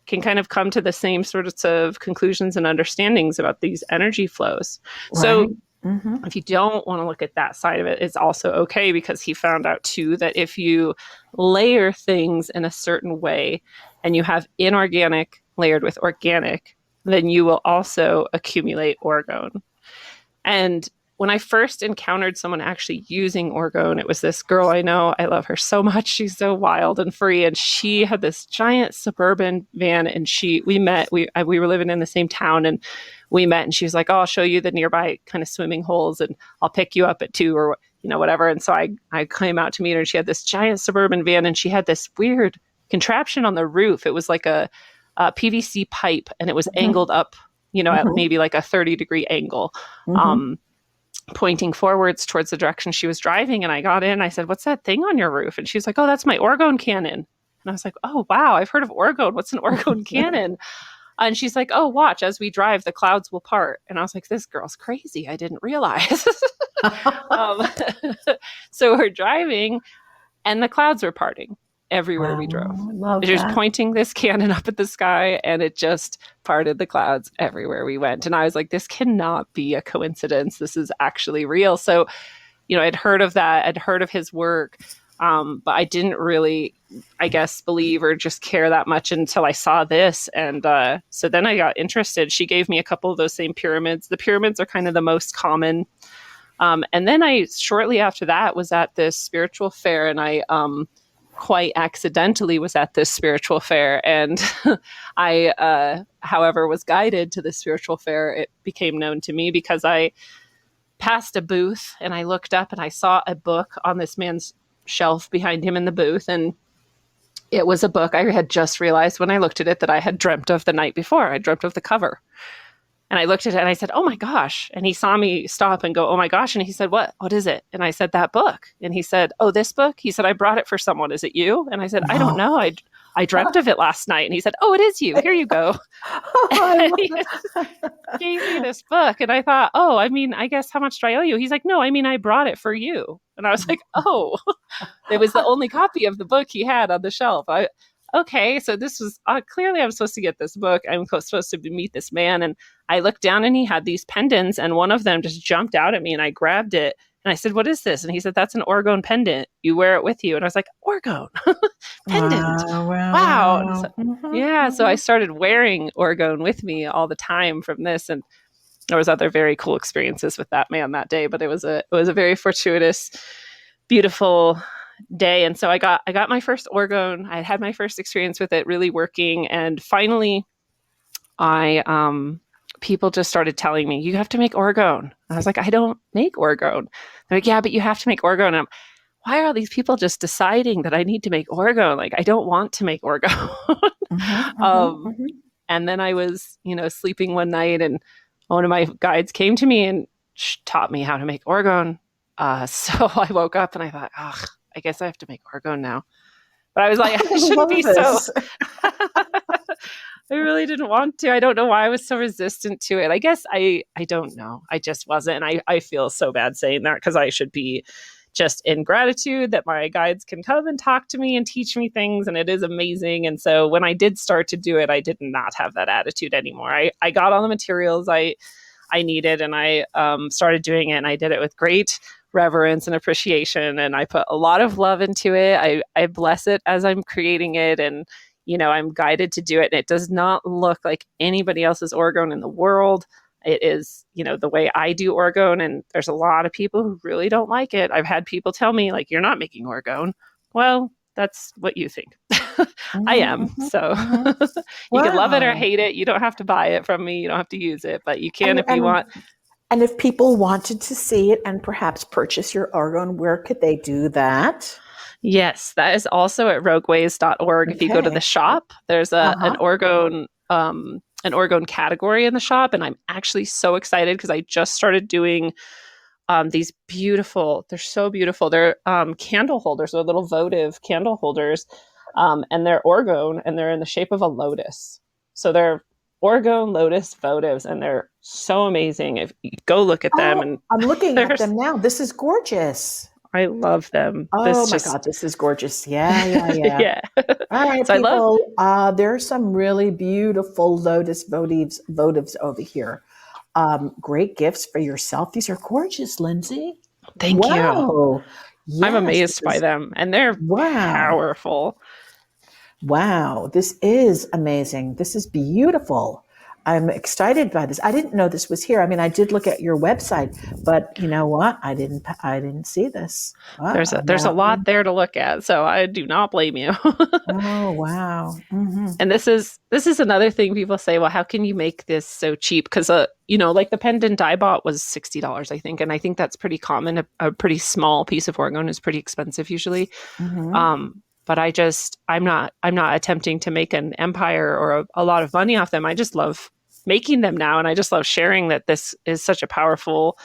Speaker 2: can kind of come to the same sorts of conclusions and understandings about these energy flows.
Speaker 1: Right.
Speaker 2: So
Speaker 1: Mm-hmm.
Speaker 2: if you don't want to look at that side of it, it's also okay, because he found out too that if you layer things in a certain way and you have inorganic layered with organic, then you will also accumulate orgone. And when I first encountered someone actually using orgone, it was this girl I know. I love her so much. She's so wild and free. And she had this giant suburban van, and we met, we were living in the same town, and we met, and she was like, oh, I'll show you the nearby kind of swimming holes, and I'll pick you up at 2 or, whatever. And so I came out to meet her, and she had this giant suburban van, and she had this weird contraption on the roof. It was like a PVC pipe, and it was
Speaker 1: Mm-hmm.
Speaker 2: angled up, at
Speaker 1: Mm-hmm.
Speaker 2: maybe like a 30-degree angle,
Speaker 1: Mm-hmm.
Speaker 2: um, pointing forwards towards the direction she was driving. And I got in, I said, what's that thing on your roof? And she's like, oh, that's my orgone cannon. And I was like, oh, wow, I've heard of orgone. What's an orgone cannon? And she's like, oh, watch, as we drive, the clouds will part. And I was like, this girl's crazy. I didn't realize. um, so we're driving, and the clouds were parting everywhere we drove.
Speaker 1: Wow, I love
Speaker 2: She was
Speaker 1: that.
Speaker 2: pointing this cannon up at the sky, and it just parted the clouds everywhere we went. And I was like, this cannot be a coincidence. This is actually real. So, I'd heard of that. I'd heard of his work, but I didn't really, I guess, believe or just care that much until I saw this. And so then I got interested. She gave me a couple of those same pyramids. The pyramids are kind of the most common. And then I, shortly after that, was at this spiritual fair, and I quite accidentally was at this spiritual fair. And I, however, was guided to the spiritual fair. It became known to me because I passed a booth, and I looked up, and I saw a book on this man's shelf behind him in the booth. And it was a book I had just realized when I looked at it that I had dreamt of the night before. I dreamt of the cover. And I looked at it, and I said, oh my gosh. And he saw me stop and go, oh my gosh. And he said, what is it? And I said, that book. And he said, oh, this book? He said, I brought it for someone. Is it you? And I said, I don't
Speaker 1: Oh.
Speaker 2: know. I dreamt of it last night. And he said, oh, it is you. Here you go.
Speaker 1: I
Speaker 2: And he
Speaker 1: love
Speaker 2: gave me this book. And I thought, oh, I mean, I guess how much do I owe you? He's like, no, I mean, I brought it for you. And I was like, oh, it was the only copy of the book he had on the shelf. Okay, so this was clearly I'm supposed to get this book. I'm supposed to meet this man. And I looked down, and he had these pendants, and one of them just jumped out at me, and I grabbed it, and I said, what is this? And he said, that's an orgone pendant. You wear it with you. And I was like, orgone pendant.
Speaker 1: Wow, wow,
Speaker 2: Wow. And so,
Speaker 1: wow. Mm-hmm,
Speaker 2: yeah, so I
Speaker 1: mm-hmm.
Speaker 2: started wearing orgone with me all the time from this. And there was other very cool experiences with that man that day, but it was a very fortuitous, beautiful day. And so I got my first orgone. I had my first experience with it really working. And finally I people just started telling me, you have to make orgone. I was like, I don't make orgone. They're like, yeah, but you have to make orgone. And why are these people just deciding that I need to make orgone? Like, I don't want to make orgone.
Speaker 1: Mm-hmm, mm-hmm,
Speaker 2: um,
Speaker 1: mm-hmm.
Speaker 2: and then I was, sleeping one night, and one of my guides came to me and taught me how to make orgone. So I woke up, and I thought, ugh, I guess I have to make orgone now. But I was like, I
Speaker 1: I
Speaker 2: shouldn't
Speaker 1: love
Speaker 2: be so.
Speaker 1: this.
Speaker 2: I really didn't want to. I don't know why I was so resistant to it. I guess I don't know. I just wasn't. And I feel so bad saying that, because I should be just in gratitude that my guides can come and talk to me and teach me things. And it is amazing. And so when I did start to do it, I did not have that attitude anymore. I got all the materials I needed, and I started doing it, and I did it with great reverence and appreciation. And I put a lot of love into it. I bless it as I'm creating it. And, I'm guided to do it. And it does not look like anybody else's orgone in the world. It is, the way I do orgone. And there's a lot of people who really don't like it. I've had people tell me, like, you're not making orgone. Well, that's what you think. I
Speaker 1: Mm-hmm,
Speaker 2: am.
Speaker 1: mm-hmm,
Speaker 2: So
Speaker 1: mm-hmm.
Speaker 2: you can love it or
Speaker 1: Wow.
Speaker 2: hate it. You don't have to buy it from me. You don't have to use it, but you can
Speaker 1: And
Speaker 2: if you
Speaker 1: and
Speaker 2: want.
Speaker 1: and if people wanted to see it and perhaps purchase your orgone, where could they do that?
Speaker 2: Yes, that is also at rogueways.org. If you go to the
Speaker 1: Okay.
Speaker 2: shop, there's a
Speaker 1: Uh-huh.
Speaker 2: an orgone category in the shop, and I'm actually so excited because I just started doing these beautiful. They're so beautiful. They're candle holders. They're little votive candle holders, and they're orgone, and they're in the shape of a lotus. So they're orgone lotus votives, and they're so amazing. If you go look at them,
Speaker 1: Oh,
Speaker 2: and
Speaker 1: I'm looking at
Speaker 2: they're
Speaker 1: them now. This is gorgeous.
Speaker 2: I love them.
Speaker 1: Oh
Speaker 2: This
Speaker 1: my God,
Speaker 2: just,
Speaker 1: this is gorgeous. Yeah, yeah, yeah.
Speaker 2: yeah.
Speaker 1: All right,
Speaker 2: So I love,
Speaker 1: people. There are some really beautiful lotus votives over here. Great gifts for yourself. These are gorgeous, Lindsay.
Speaker 2: thank you.
Speaker 1: Wow.
Speaker 2: I'm
Speaker 1: Yes, this
Speaker 2: amazed by
Speaker 1: is
Speaker 2: them and they're
Speaker 1: wow.
Speaker 2: powerful.
Speaker 1: Wow, this is amazing. This is beautiful. I'm excited by this. I didn't know this was here. I mean, I did look at your website, but you know what? I didn't see this.
Speaker 2: There's a lot there to look at, so I do not blame you.
Speaker 1: Oh, wow.
Speaker 2: And this is another thing people say, well, how can you make this so cheap? Because like the pendant I bought was $60, I think, and I think that's pretty common. A pretty small piece of orgone is pretty expensive usually.
Speaker 1: Hmm.
Speaker 2: But I'm not attempting to make an empire or a lot of money off them. I just love making them now, and I just love sharing that this is such a powerful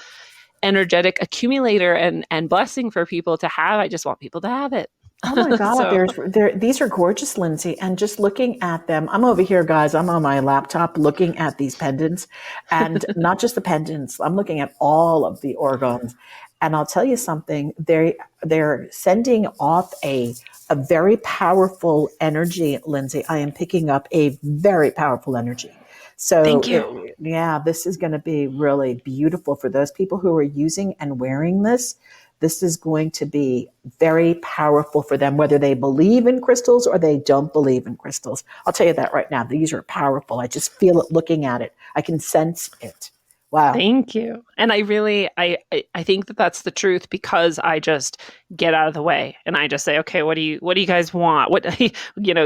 Speaker 2: energetic accumulator and blessing for people to have. I just want people to have it.
Speaker 1: Oh my God,
Speaker 2: So
Speaker 1: these are gorgeous, Lindsay. And just looking at them, I'm over here, guys. I'm on my laptop looking at these pendants, and not just the pendants. I'm looking at all of the organs, and I'll tell you something. They're sending off a very powerful energy, Lindsay. I am picking up a very powerful energy. So
Speaker 2: thank you.
Speaker 1: yeah, this is going to be really beautiful for those people who are using and wearing this. This is going to be very powerful for them, whether they believe in crystals or they don't believe in crystals. I'll tell you that right now. These are powerful. I just feel it looking at it. I can sense it. Wow.
Speaker 2: Thank you. And I really, I think that that's the truth because I just get out of the way and I just say, okay, what do you guys want? What,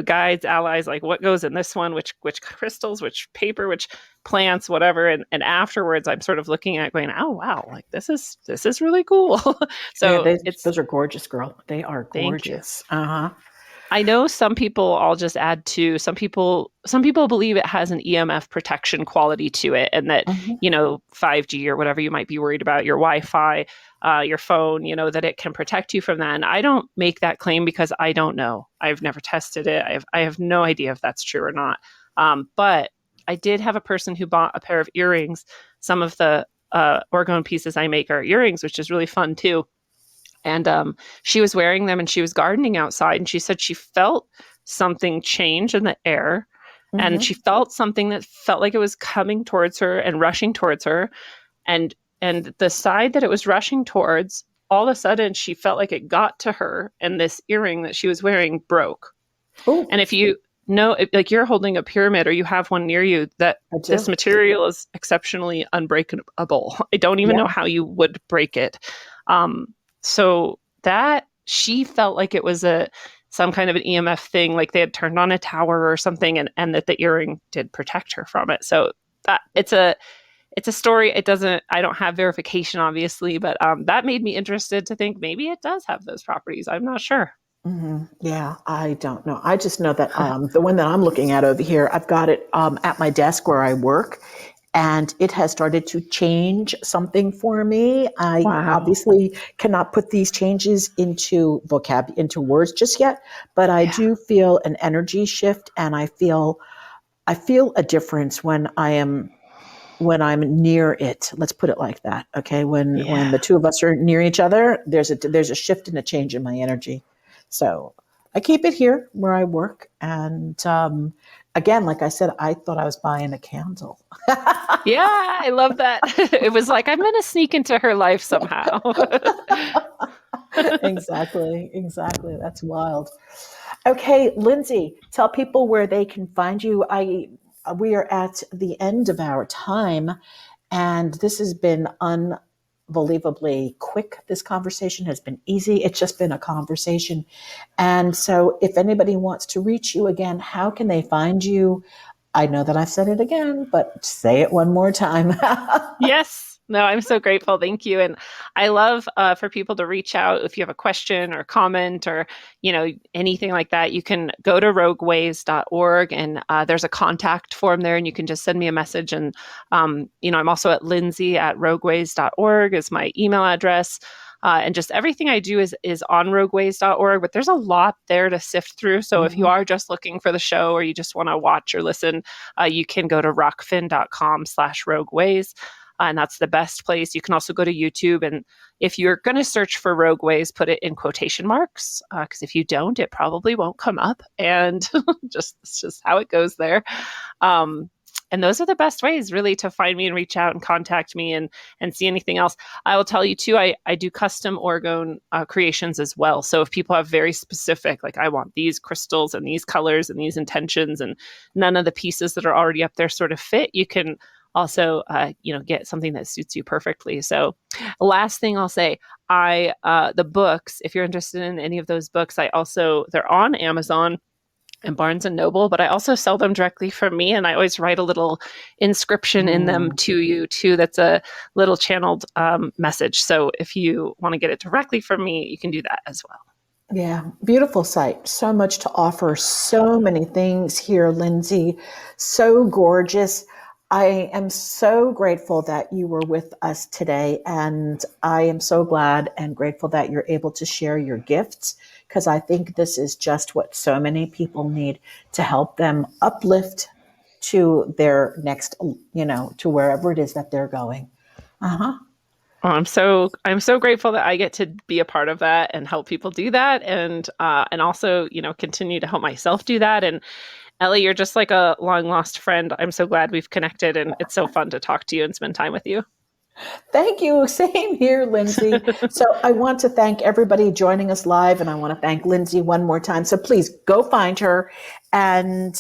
Speaker 2: guides, allies, like what goes in this one, which crystals, which paper, which plants, whatever. And afterwards I'm sort of looking at it going, oh, wow, like this is really cool.
Speaker 1: Yeah,
Speaker 2: So
Speaker 1: those are gorgeous, girl. They are
Speaker 2: thank you.
Speaker 1: gorgeous. Uh-huh.
Speaker 2: I know some people, I'll just add to some people believe it has an EMF protection quality to it and that,
Speaker 1: Mhm.
Speaker 2: 5G or whatever you might be worried about, your Wi-Fi, your phone, that it can protect you from that. And I don't make that claim because I don't know. I've never tested it. I have no idea if that's true or not. But I did have a person who bought a pair of earrings. Some of the orgone pieces I make are earrings, which is really fun too. And she was wearing them and she was gardening outside. And she said she felt something change in the air. And she
Speaker 1: Mhm.
Speaker 2: felt something that felt like it was coming towards her and rushing towards her. And the side that it was rushing towards, all of a sudden she felt like it got to her and this earring that she was wearing broke.
Speaker 1: Oh,
Speaker 2: And if you know, like you're holding a pyramid or you have one near you, that
Speaker 1: I
Speaker 2: this
Speaker 1: do.
Speaker 2: material is exceptionally unbreakable. I don't even know
Speaker 1: Yeah.
Speaker 2: how you would break it. Um, so that she felt like it was some kind of an EMF thing, like they had turned on a tower or something, and that the earring did protect her from it. So that it's a story. It doesn't. I don't have verification, obviously, but that made me interested to think maybe it does have those properties. I'm not sure.
Speaker 1: Hmm. Yeah, I don't know. I just know that the one that I'm looking at over here, I've got it at my desk where I work, and it has started to change something for me. I
Speaker 2: Wow.
Speaker 1: obviously cannot put these changes into words just yet, but I
Speaker 2: Yeah.
Speaker 1: do feel an energy shift, and I feel a difference when I'm near it. Let's put it like that. Okay. When
Speaker 2: Yeah.
Speaker 1: the two of us are near each other, there's a shift and a change in my energy. So I keep it here where I work. And again, like I said, I thought I was buying a candle.
Speaker 2: Yeah, I love that. It was like I'm going to sneak into her life somehow.
Speaker 1: Exactly. Exactly. That's wild. Okay, Lindsay, tell people where they can find you. We are at the end of our time, and this has been unbelievably quick. This conversation has been easy. It's just been a conversation. And so, if anybody wants to reach you again, how can they find you? I know that I've said it again, but say it one more time.
Speaker 2: Yes. No, I'm so grateful. Thank you. And I love for people to reach out if you have a question or comment or, anything like that. You can go to rogueways.org and there's a contact form there and you can just send me a message. And, I'm also at lindsay@rogueways.org is my email address. And just everything I do is on rogueways.org, but there's a lot there to sift through. So if you
Speaker 1: Mhm.
Speaker 2: are just looking for the show or you just want to watch or listen, you can go to rockfin.com/rogueways. and that's the best place. You can also go to YouTube, and if you're going to search for Rogue Ways, put it in quotation marks, because if you don't, it probably won't come up, and it's just how it goes there. Um, and those are the best ways really to find me and reach out and contact me and see anything else. I will tell you too, I do custom orgone creations as well. So if people have very specific, like I want these crystals and these colors and these intentions, and none of the pieces that are already up there sort of fit, you can also get something that suits you perfectly. So last thing I'll say, the books, if you're interested in any of those books, they're on Amazon and Barnes and Noble, but I also sell them directly from me, and I always write a little inscription in them to you too. That's a little channeled message. So if you want to get it directly from me, you can do that as well.
Speaker 1: Yeah, beautiful site. So much to offer. So many things here, Lindsey. So gorgeous. I am so grateful that you were with us today. And I am so glad and grateful that you're able to share your gifts, because I think this is just what so many people need to help them uplift to their next, to wherever it is that they're going. Uh-huh.
Speaker 2: Well, I'm so grateful that I get to be a part of that and help people do that, and also continue to help myself do that. And Elly, you're just like a long lost friend. I'm so glad we've connected, and it's so fun to talk to you and spend time with you.
Speaker 1: Thank you. Same here, Lindsey. So I want to thank everybody joining us live, and I want to thank Lindsey one more time. So please go find her, and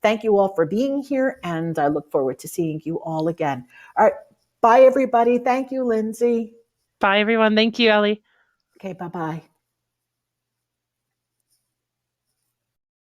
Speaker 1: thank you all for being here, and I look forward to seeing you all again. All right. Bye, everybody. Thank you, Lindsey.
Speaker 2: Bye, everyone. Thank you, Elly.
Speaker 1: Okay, bye-bye.